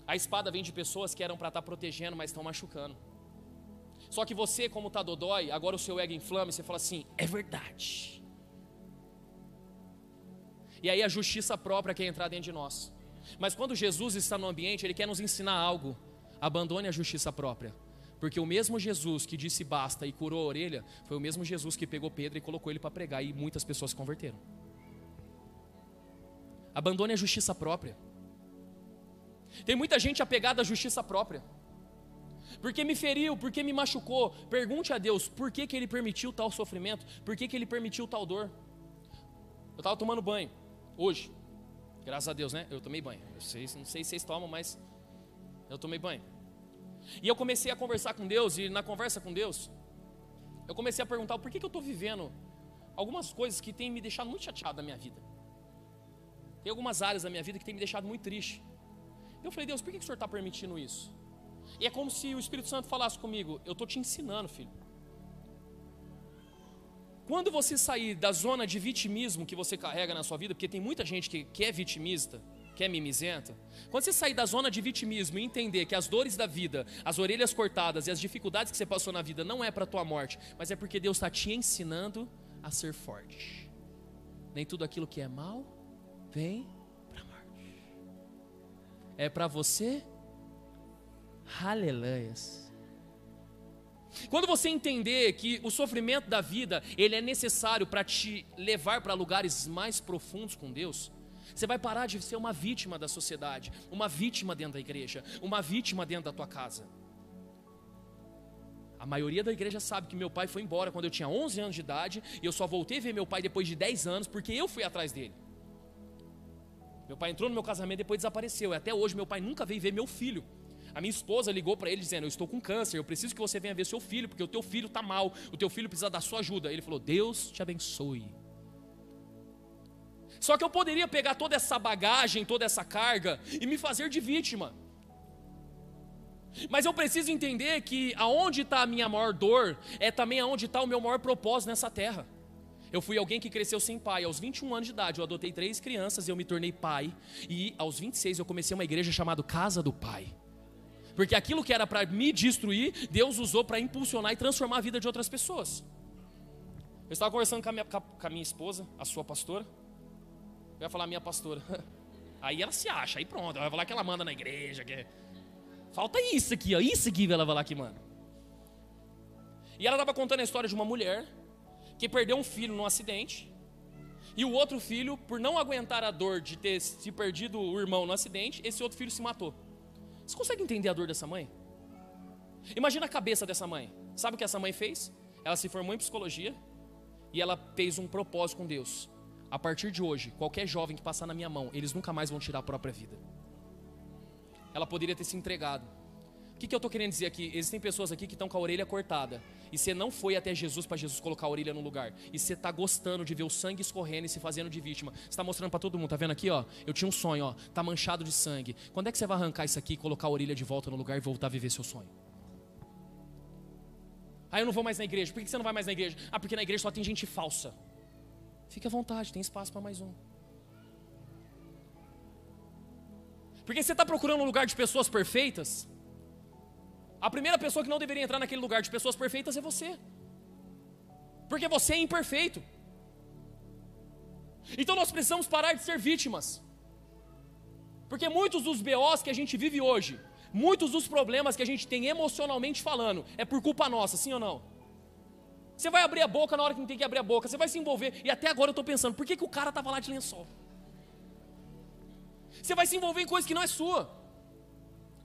A espada vem de pessoas que eram para estar protegendo, mas estão machucando. Só que você, como está dodói, agora o seu ego inflama e você fala assim, é verdade. E aí a justiça própria quer entrar dentro de nós. Mas quando Jesus está no ambiente, Ele quer nos ensinar algo. Abandone a justiça própria. Porque o mesmo Jesus que disse basta e curou a orelha, foi o mesmo Jesus que pegou Pedro e colocou ele para pregar, e muitas pessoas se converteram. Abandone a justiça própria. Tem muita gente apegada à justiça própria. Porque me feriu, porque me machucou. Pergunte a Deus, por que Ele permitiu tal sofrimento? Por que Ele permitiu tal dor? Eu estava tomando banho, hoje. Graças a Deus, né? Eu tomei banho. Não sei se vocês tomam, mas eu tomei banho. E eu comecei a conversar com Deus, e na conversa com Deus, eu comecei a perguntar por que eu estou vivendo algumas coisas que têm me deixado muito chateado na minha vida. Tem algumas áreas da minha vida que têm me deixado muito triste. Eu falei, Deus, por que o Senhor está permitindo isso? E é como se o Espírito Santo falasse comigo, eu estou te ensinando, filho. Quando você sair da zona de vitimismo que você carrega na sua vida, porque tem muita gente que é vitimista, que é mimizenta. Quando você sair da zona de vitimismo e entender que as dores da vida, as orelhas cortadas e as dificuldades que você passou na vida não é para a tua morte, mas é porque Deus está te ensinando a ser forte. Nem tudo aquilo que é mal vem para a morte. É para você, aleluias. Quando você entender que o sofrimento da vida, ele é necessário para te levar para lugares mais profundos com Deus, você vai parar de ser uma vítima da sociedade, uma vítima dentro da igreja, uma vítima dentro da tua casa. A maioria da igreja sabe que meu pai foi embora quando eu tinha 11 anos de idade, e eu só voltei a ver meu pai depois de 10 anos, porque eu fui atrás dele. Meu pai entrou no meu casamento e depois desapareceu, e até hoje meu pai nunca veio ver meu filho. A minha esposa ligou para ele dizendo: eu estou com câncer, eu preciso que você venha ver seu filho, porque o teu filho está mal, o teu filho precisa da sua ajuda. Ele falou: Deus te abençoe. Só que eu poderia pegar toda essa bagagem, toda essa carga e me fazer de vítima. Mas eu preciso entender que aonde está a minha maior dor é também aonde está o meu maior propósito nessa terra. Eu fui alguém que cresceu sem pai. Aos 21 anos de idade eu adotei 3 crianças e eu me tornei pai. E aos 26 eu comecei uma igreja chamada Casa do Pai. Porque aquilo que era para me destruir, Deus usou para impulsionar e transformar a vida de outras pessoas. Eu estava conversando com a minha esposa, a sua pastora. Eu ia falar minha pastora. Aí ela se acha, aí pronto. Ela vai falar que ela manda na igreja. Que... Falta isso aqui, ó. Isso aqui ela vai lá que manda. E ela estava contando a história de uma mulher que perdeu um filho num acidente. E o outro filho, por não aguentar a dor de ter se perdido o irmão no acidente, esse outro filho se matou. Você consegue entender a dor dessa mãe? Imagina a cabeça dessa mãe. Sabe o que essa mãe fez? Ela se formou em psicologia e ela fez um propósito com Deus. A partir de hoje, qualquer jovem que passar na minha mão, eles nunca mais vão tirar a própria vida. Ela poderia ter se entregado. O que eu estou querendo dizer aqui? Existem pessoas aqui que estão com a orelha cortada. E você não foi até Jesus para Jesus colocar a orelha no lugar. E você está gostando de ver o sangue escorrendo e se fazendo de vítima. Você está mostrando para todo mundo, tá vendo aqui, ó? Eu tinha um sonho, ó, tá manchado de sangue. Quando é que você vai arrancar isso aqui, colocar a orelha de volta no lugar e voltar a viver seu sonho? Ah, eu não vou mais na igreja. Por que você não vai mais na igreja? Ah, porque na igreja só tem gente falsa. Fique à vontade, tem espaço para mais um. Porque você está procurando um lugar de pessoas perfeitas. A primeira pessoa que não deveria entrar naquele lugar de pessoas perfeitas é você. Porque você é imperfeito. Então nós precisamos parar de ser vítimas. Porque muitos dos BOs que a gente vive hoje, muitos dos problemas que a gente tem emocionalmente falando, é por culpa nossa, sim ou não? Você vai abrir a boca na hora que não tem que abrir a boca, você vai se envolver. E até agora eu estou pensando, por que o cara estava lá de lençol? Você vai se envolver em coisa que não é sua.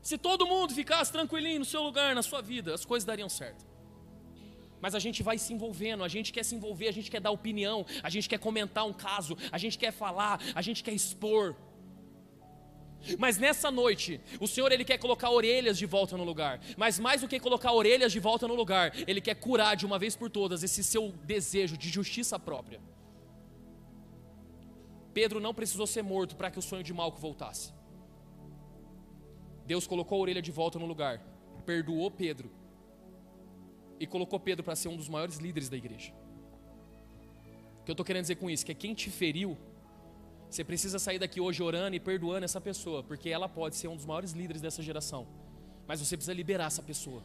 Se todo mundo ficasse tranquilinho no seu lugar, na sua vida, as coisas dariam certo. Mas a gente vai se envolvendo, a gente quer se envolver, a gente quer dar opinião, a gente quer comentar um caso, a gente quer falar, a gente quer expor. Mas nessa noite, o Senhor Ele quer colocar orelhas de volta no lugar. Mas mais do que colocar orelhas de volta no lugar, Ele quer curar de uma vez por todas esse seu desejo de justiça própria. Pedro não precisou ser morto para que o sonho de Malco voltasse. Deus colocou a orelha de volta no lugar, perdoou Pedro e colocou Pedro para ser um dos maiores líderes da igreja. O que eu estou querendo dizer com isso? Que quem te feriu, você precisa sair daqui hoje orando e perdoando essa pessoa, porque ela pode ser um dos maiores líderes dessa geração, mas você precisa liberar essa pessoa.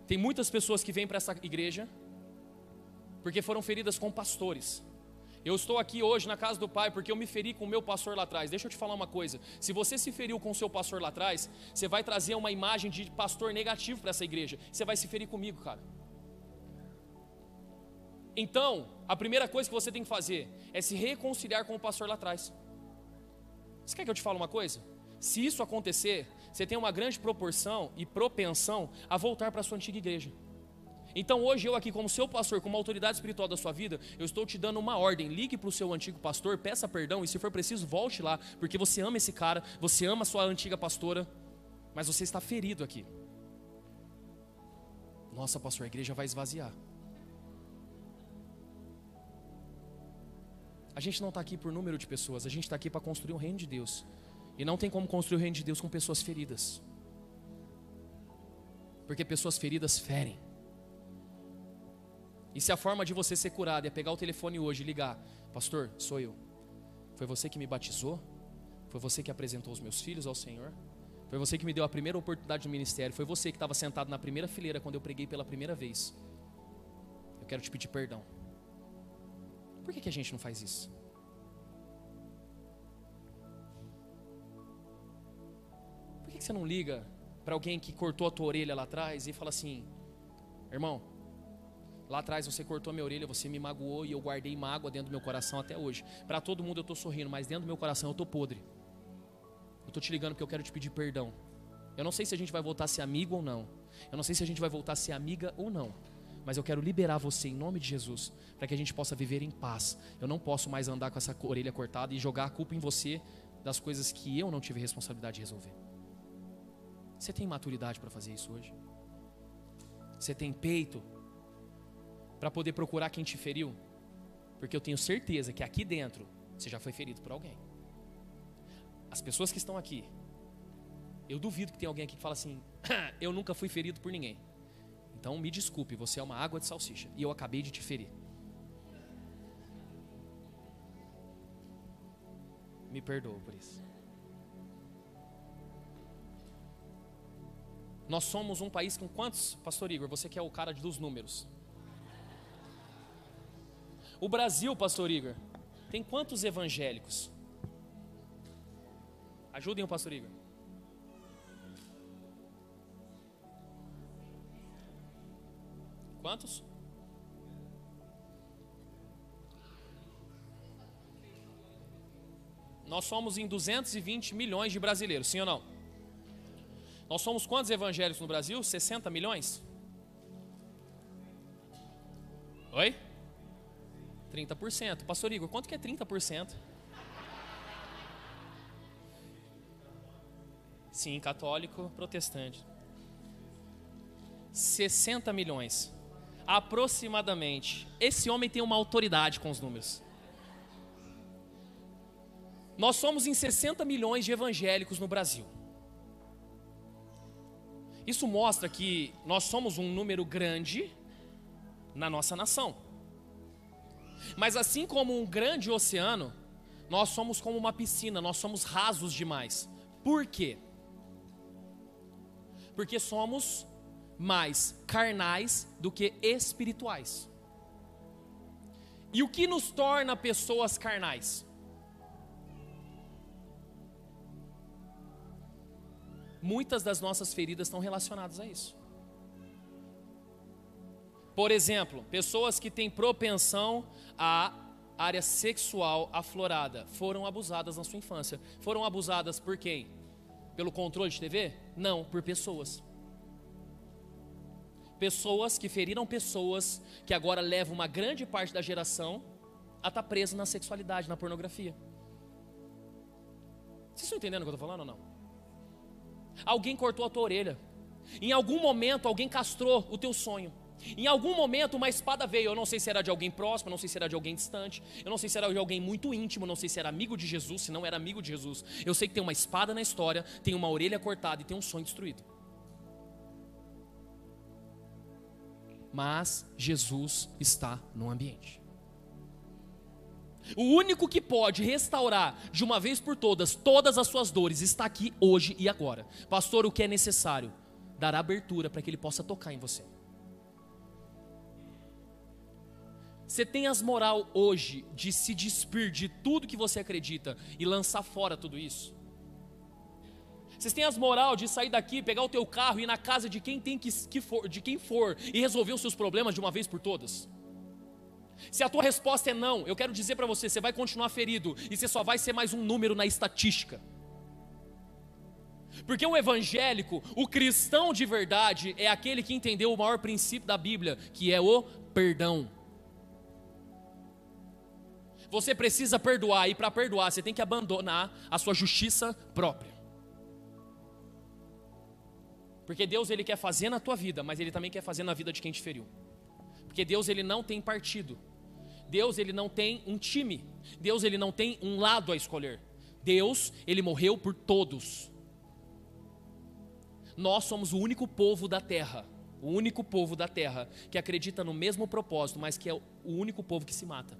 Tem muitas pessoas que vêm para essa igreja porque foram feridas com pastores. Eu estou aqui hoje na casa do Pai porque eu me feri com o meu pastor lá atrás. Deixa eu te falar uma coisa. Se você se feriu com o seu pastor lá atrás, você vai trazer uma imagem de pastor negativo para essa igreja. Você vai se ferir comigo, cara. Então, a primeira coisa que você tem que fazer é se reconciliar com o pastor lá atrás. Você quer que eu te fale uma coisa? Se isso acontecer, você tem uma grande proporção e propensão a voltar para a sua antiga igreja. Então hoje eu aqui como seu pastor, como autoridade espiritual da sua vida, eu estou te dando uma ordem: ligue para o seu antigo pastor, peça perdão e se for preciso volte lá, porque você ama esse cara, você ama a sua antiga pastora, mas você está ferido aqui. Nossa, pastor, a igreja vai esvaziar. A gente não está aqui por número de pessoas, a gente está aqui para construir o reino de Deus. E não tem como construir o reino de Deus com pessoas feridas, porque pessoas feridas ferem. E se a forma de você ser curado é pegar o telefone hoje e ligar: pastor, sou eu. Foi você que me batizou? Foi você que apresentou os meus filhos ao Senhor? Foi você que me deu a primeira oportunidade no ministério? Foi você que estava sentado na primeira fileira quando eu preguei pela primeira vez? Eu quero te pedir perdão. Por que a gente não faz isso? Por que você não liga para alguém que cortou a tua orelha lá atrás e fala assim: irmão, lá atrás você cortou minha orelha, você me magoou e eu guardei mágoa dentro do meu coração até hoje. Para todo mundo eu estou sorrindo, mas dentro do meu coração eu estou podre. Eu estou te ligando porque eu quero te pedir perdão. Eu não sei se a gente vai voltar a ser amigo ou não. Eu não sei se a gente vai voltar a ser amiga ou não. Mas eu quero liberar você em nome de Jesus, para que a gente possa viver em paz. Eu não posso mais andar com essa orelha cortada e jogar a culpa em você das coisas que eu não tive responsabilidade de resolver. Você tem maturidade para fazer isso hoje? Você tem peito para poder procurar quem te feriu? Porque eu tenho certeza que aqui dentro você já foi ferido por alguém. As pessoas que estão aqui, eu duvido que tenha alguém aqui que fala assim: eu nunca fui ferido por ninguém. Então me desculpe, você é uma água de salsicha e eu acabei de te ferir. Me perdoa por isso. Nós somos um país com quantos, Pastor Igor? Você que é o cara dos números. O Brasil, Pastor Igor, tem quantos evangélicos? Ajudem o Pastor Igor. Quantos? Nós somos em 220 milhões de brasileiros, sim ou não? Nós somos quantos evangélicos no Brasil? 60 milhões? Oi? 30%. Pastor Igor, quanto que é 30%? Sim, católico, protestante. 60 milhões. Aproximadamente. Esse homem tem uma autoridade com os números. Nós somos em 60 milhões de evangélicos no Brasil. Isso mostra que nós somos um número grande na nossa nação. Mas assim como um grande oceano, nós somos como uma piscina, nós somos rasos demais. Por quê? Porque somos mais carnais do que espirituais. E o que nos torna pessoas carnais? Muitas das nossas feridas estão relacionadas a isso. Por exemplo, pessoas que têm propensão à área sexual aflorada foram abusadas na sua infância. Foram abusadas por quem? Pelo controle de TV? Não, por pessoas. Pessoas que feriram pessoas, que agora levam uma grande parte da geração a estar presa na sexualidade, na pornografia. Vocês estão entendendo o que eu estou falando ou não? Alguém cortou a tua orelha. Em algum momento alguém castrou o teu sonho. Em algum momento uma espada veio. Eu não sei se era de alguém próximo, eu não sei se era de alguém distante, eu não sei se era de alguém muito íntimo, eu não sei se era amigo de Jesus, se não era amigo de Jesus. Eu sei que tem uma espada na história, tem uma orelha cortada e tem um sonho destruído. Mas Jesus está no ambiente. O único que pode restaurar de uma vez por todas as suas dores está aqui hoje e agora. Pastor, o que é necessário? Dar abertura para que Ele possa tocar em você. Você tem as moral hoje de se despir de tudo que você acredita e lançar fora tudo isso? Vocês têm as moral de sair daqui, pegar o teu carro e ir na casa de quem tem de quem for e resolver os seus problemas de uma vez por todas? Se a tua resposta é não, eu quero dizer para você, você vai continuar ferido e você só vai ser mais um número na estatística. Porque o evangélico, o cristão de verdade, é aquele que entendeu o maior princípio da Bíblia, que é o perdão. Você precisa perdoar, e para perdoar você tem que abandonar a sua justiça própria. Porque Deus, Ele quer fazer na tua vida, mas Ele também quer fazer na vida de quem te feriu. Porque Deus, Ele não tem partido. Deus, Ele não tem um time. Deus, Ele não tem um lado a escolher. Deus, Ele morreu por todos. Nós somos o único povo da terra, o único povo da terra que acredita no mesmo propósito, mas que é o único povo que se mata.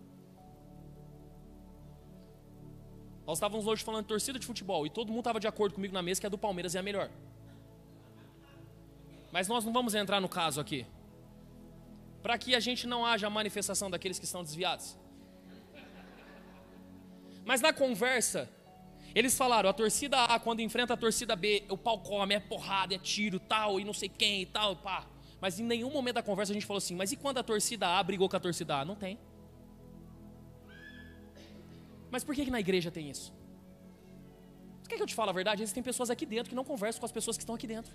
Nós estávamos hoje falando de torcida de futebol e todo mundo estava de acordo comigo na mesa que a do Palmeiras é a melhor. Mas nós não vamos entrar no caso aqui, para que a gente não haja manifestação daqueles que estão desviados. Mas na conversa, eles falaram, a torcida A quando enfrenta a torcida B, o pau come, é porrada, é tiro, tal, e não sei quem e tal, pá. Mas em nenhum momento da conversa a gente falou assim, mas e quando a torcida A brigou com a torcida A? Não tem. Mas por que na igreja tem isso? Quer que eu te fale a verdade? Existem pessoas aqui dentro que não conversam com as pessoas que estão aqui dentro.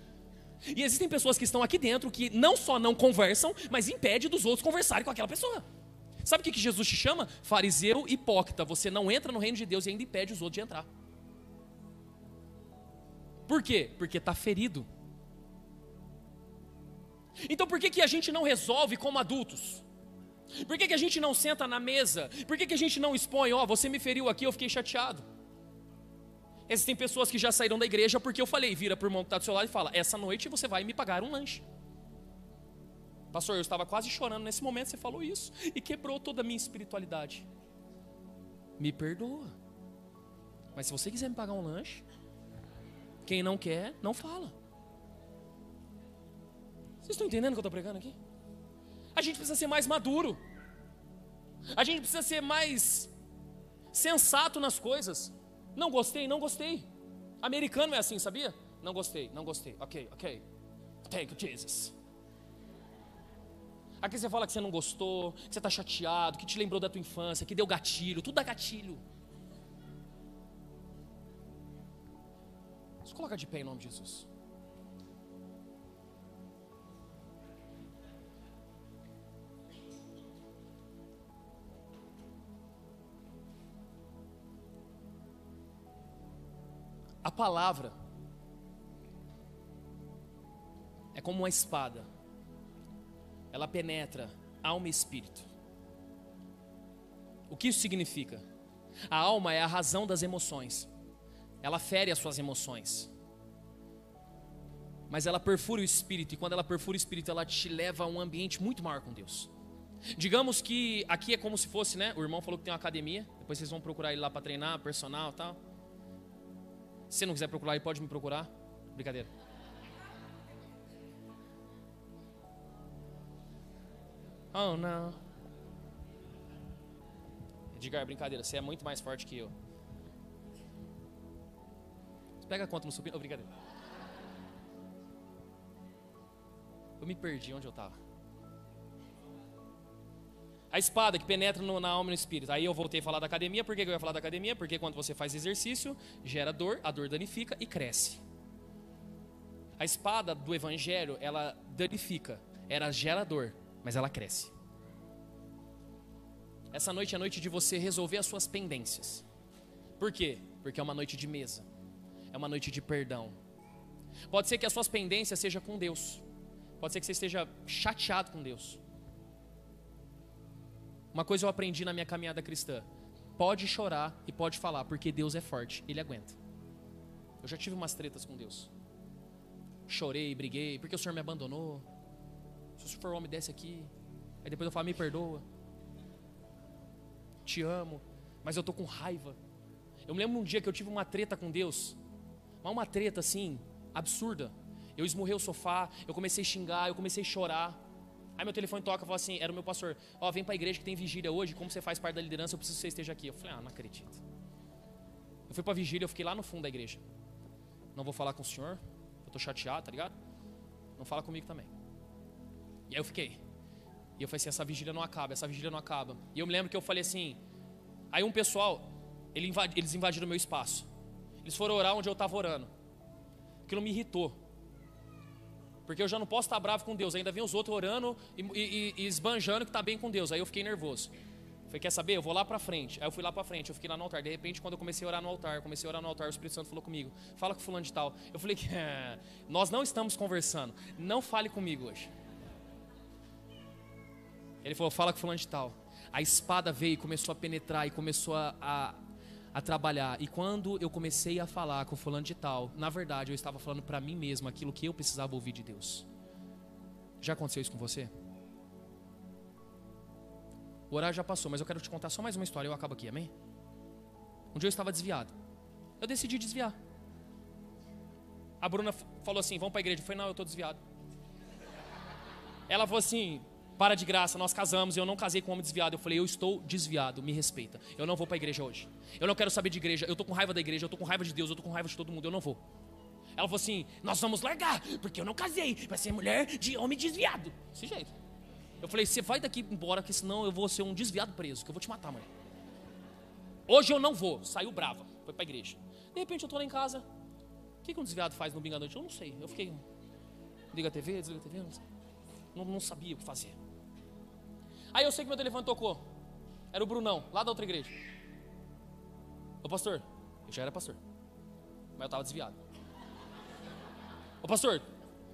E existem pessoas que estão aqui dentro que não só não conversam, mas impede dos outros conversarem com aquela pessoa. Sabe o que Jesus te chama? Fariseu hipócrita. Você não entra no reino de Deus e ainda impede os outros de entrar. Por quê? Porque está ferido. Então por que a gente não resolve como adultos? Por que a gente não senta na mesa? Por que a gente não expõe, você me feriu aqui, eu fiquei chateado? Existem pessoas que já saíram da igreja porque eu falei, vira para o irmão que está do seu lado e fala, essa noite você vai me pagar um lanche. Pastor, eu estava quase chorando nesse momento, você falou isso, e quebrou toda a minha espiritualidade. Me perdoa. Mas se você quiser me pagar um lanche, quem não quer, não fala. Vocês estão entendendo o que eu estou pregando aqui? A gente precisa ser mais maduro. A gente precisa ser mais sensato nas coisas. Não gostei, não gostei. Americano é assim, sabia? Não gostei, não gostei. Ok. Thank you, Jesus. Aqui você fala que você não gostou, que você está chateado, que te lembrou da tua infância, que deu gatilho, tudo dá gatilho. Se coloca de pé em nome de Jesus. A palavra é como uma espada. Ela penetra alma e espírito. O que isso significa? A alma é a razão das emoções. Ela fere as suas emoções. Mas ela perfura o espírito. E quando ela perfura o espírito, ela te leva a um ambiente muito maior com Deus. Digamos que aqui é como se fosse, né? O irmão falou que tem uma academia. Depois vocês vão procurar ele lá para treinar, personal e tal. Se você não quiser procurar, ele pode me procurar. Brincadeira. Oh, não. Edgar, brincadeira. Você é muito mais forte que eu. Você pega quanto no supino? Oh, brincadeira. Eu me perdi onde eu estava. A espada que penetra na alma e no espírito. Aí eu voltei a falar da academia. Por que eu ia falar da academia? Porque quando você faz exercício, gera dor, a dor danifica e cresce. A espada do evangelho, ela danifica, ela gera dor, mas ela cresce. Essa noite é a noite de você resolver as suas pendências. Por quê? Porque é uma noite de mesa. É uma noite de perdão. Pode ser que as suas pendências sejam com Deus. Pode ser que você esteja chateado com Deus. Uma coisa eu aprendi na minha caminhada cristã: pode chorar e pode falar, porque Deus é forte, Ele aguenta. Eu já tive umas tretas com Deus. Chorei, briguei, porque o Senhor me abandonou. Se o Senhor for homem, desce aqui. Aí depois eu falo, me perdoa. Te amo, mas eu tô com raiva. Eu me lembro um dia que eu tive uma treta com Deus. Mas uma treta assim, absurda. Eu esmurrei o sofá, eu comecei a xingar, eu comecei a chorar. Aí meu telefone toca e fala assim, era o meu pastor: vem pra igreja que tem vigília hoje, como você faz parte da liderança, eu preciso que você esteja aqui. Eu falei, não acredito. Eu fui pra vigília, eu fiquei lá no fundo da igreja. Não vou falar com o senhor, eu tô chateado, tá ligado? Não fala comigo também. E aí eu fiquei. E eu falei assim, essa vigília não acaba. E eu me lembro que eu falei assim, aí um pessoal, eles invadiram o meu espaço. Eles foram orar onde eu estava orando. Aquilo me irritou. Porque eu já não posso estar bravo com Deus. Ainda vem os outros orando e esbanjando que está bem com Deus. Aí eu fiquei nervoso. Falei, quer saber? Eu vou lá para frente. Aí eu fui lá para frente, eu fiquei lá no altar. De repente, quando eu comecei a orar no altar, o Espírito Santo falou comigo: fala com fulano de tal. Eu falei, nós não estamos conversando. Não fale comigo hoje. Ele falou, fala com fulano de tal. A espada veio e começou a penetrar e começou a trabalhar. E quando eu comecei a falar com fulano de tal, na verdade eu estava falando para mim mesmo aquilo que eu precisava ouvir de Deus. Já aconteceu isso com você? O horário já passou, mas eu quero te contar só mais uma história e eu acabo aqui, amém? Um dia eu estava desviado. Eu decidi desviar. A Bruna falou assim, vamos para a igreja. Eu falei, não, eu estou desviado. Ela falou assim, para de graça, nós casamos, eu não casei com um homem desviado. Eu falei, eu estou desviado, me respeita. Eu não vou para a igreja hoje. Eu não quero saber de igreja, eu estou com raiva da igreja, eu estou com raiva de Deus, eu estou com raiva de todo mundo, eu não vou. Ela falou assim, nós vamos largar, porque eu não casei para ser mulher de homem desviado. Desse jeito. Eu falei, você vai daqui embora, que senão eu vou ser um desviado preso, que eu vou te matar, mãe. Hoje eu não vou. Saiu brava, foi para a igreja. De repente eu tô lá em casa. O que um desviado faz no domingo à noite? Eu não sei. Eu fiquei, liga a TV, desliga a TV, não sabia o que fazer. Aí eu sei que meu telefone tocou. Era o Brunão, lá da outra igreja. Ô pastor, eu já era pastor, mas eu estava desviado. Ô pastor,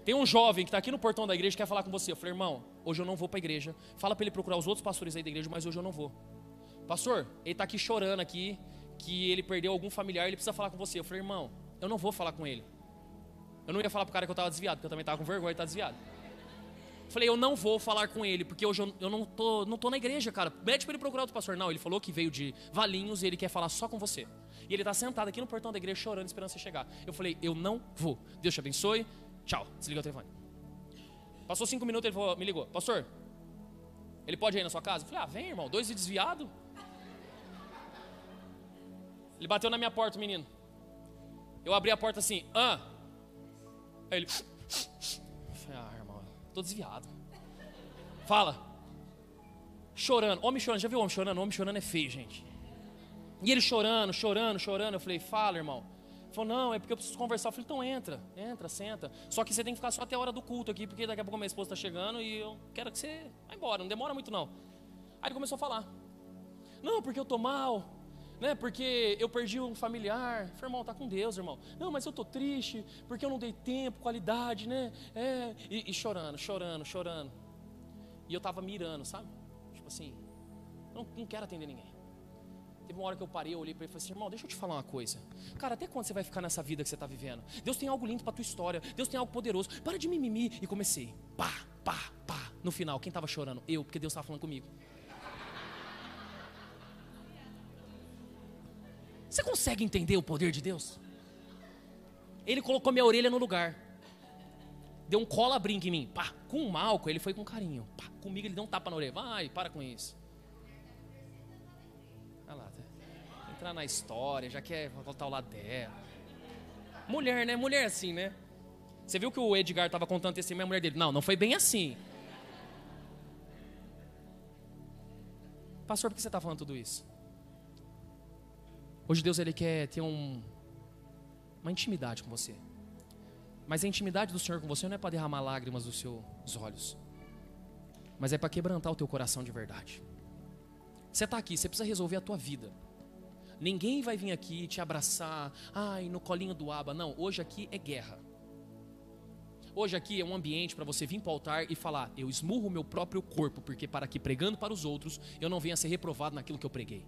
tem um jovem que está aqui no portão da igreja que quer falar com você. Eu falei, irmão, hoje eu não vou para a igreja. Fala para ele procurar os outros pastores aí da igreja, mas hoje eu não vou. Pastor, ele está aqui chorando aqui, que ele perdeu algum familiar, ele precisa falar com você. Eu falei, irmão, eu não vou falar com ele. Eu não ia falar pro cara que eu estava desviado, porque eu também estava com vergonha de estar desviado. Eu falei, eu não vou falar com ele, porque hoje eu não tô na igreja, cara. Pede para ele procurar outro pastor. Não, ele falou que veio de Valinhos e ele quer falar só com você. E ele está sentado aqui no portão da igreja chorando, esperando você chegar. Eu falei, eu não vou. Deus te abençoe. Tchau. Desliga o telefone. Passou 5 minutos, ele me ligou. Pastor, ele pode ir na sua casa? Eu falei, vem, irmão, 2 de desviado. Ele bateu na minha porta, menino. Eu abri a porta assim, Aí ele... Eu falei, irmão, tô desviado. Fala. Chorando. Homem chorando, já viu homem chorando? Homem chorando é feio, gente. E ele chorando. Eu falei, fala, irmão. Ele falou, não, é porque eu preciso conversar. Eu falei, então entra, senta. Só que você tem que ficar só até a hora do culto aqui, porque daqui a pouco minha esposa tá chegando e eu quero que você vá embora, não demora muito não. Aí ele começou a falar. Não, porque eu tô mal, né? Porque eu perdi um familiar. Eu falei, irmão, tá com Deus, irmão. Não, mas eu tô triste, porque eu não dei tempo, qualidade, né? E chorando. E eu tava mirando, sabe? Tipo assim, não quero atender ninguém. Teve uma hora que eu parei, eu olhei para ele e falei assim, irmão, deixa eu te falar uma coisa. Cara, até quando você vai ficar nessa vida que você está vivendo? Deus tem algo lindo para tua história. Deus tem algo poderoso. Para de mimimi. E comecei. Pá. No final, quem estava chorando? Eu, porque Deus estava falando comigo. Você consegue entender o poder de Deus? Ele colocou minha orelha no lugar. Deu um cola-brinca em mim. Pá. Com o Malco, ele foi com carinho. Pá. Comigo ele deu um tapa na orelha. Vai, para com isso. Olha lá, entrar na história, já quer voltar ao lado dela. Mulher, né? Mulher assim, né? Você viu que o Edgar estava contando testemunho, a mulher dele. Não foi bem assim. Pastor, por que você está falando tudo isso? Hoje Deus ele quer ter uma intimidade com você. Mas a intimidade do Senhor com você não é para derramar lágrimas dos seus olhos, mas é para quebrantar o teu coração de verdade. Você está aqui, você precisa resolver a tua vida. Ninguém vai vir aqui te abraçar, no colinho do aba. Não, hoje aqui é guerra. Hoje aqui é um ambiente para você vir para o altar e falar, eu esmurro o meu próprio corpo, porque para que pregando para os outros, eu não venha a ser reprovado naquilo que eu preguei.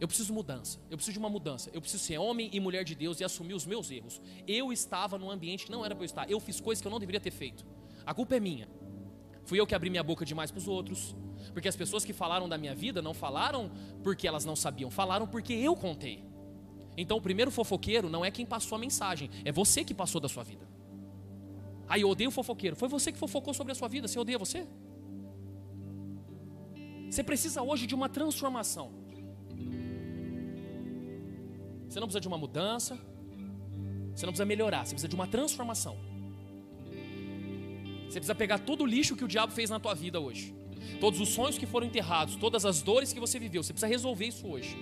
Eu preciso de mudança, eu preciso de uma mudança. Eu preciso ser homem e mulher de Deus e assumir os meus erros. Eu estava num ambiente que não era para eu estar. Eu fiz coisas que eu não deveria ter feito. A culpa é minha. Fui eu que abri minha boca demais para os outros. Porque as pessoas que falaram da minha vida não falaram porque elas não sabiam, falaram porque eu contei. Então o primeiro fofoqueiro não é quem passou a mensagem, é você que passou da sua vida. Eu odeio fofoqueiro. Foi você que fofocou sobre a sua vida, você odeia você? Você precisa hoje de uma transformação. Você não precisa de uma mudança, você não precisa melhorar, você precisa de uma transformação. Você precisa pegar todo o lixo que o diabo fez na tua vida hoje. Todos os sonhos que foram enterrados, todas as dores que você viveu, você precisa resolver isso hoje.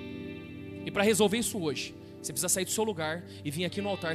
E para resolver isso hoje, você precisa sair do seu lugar e vir aqui no altar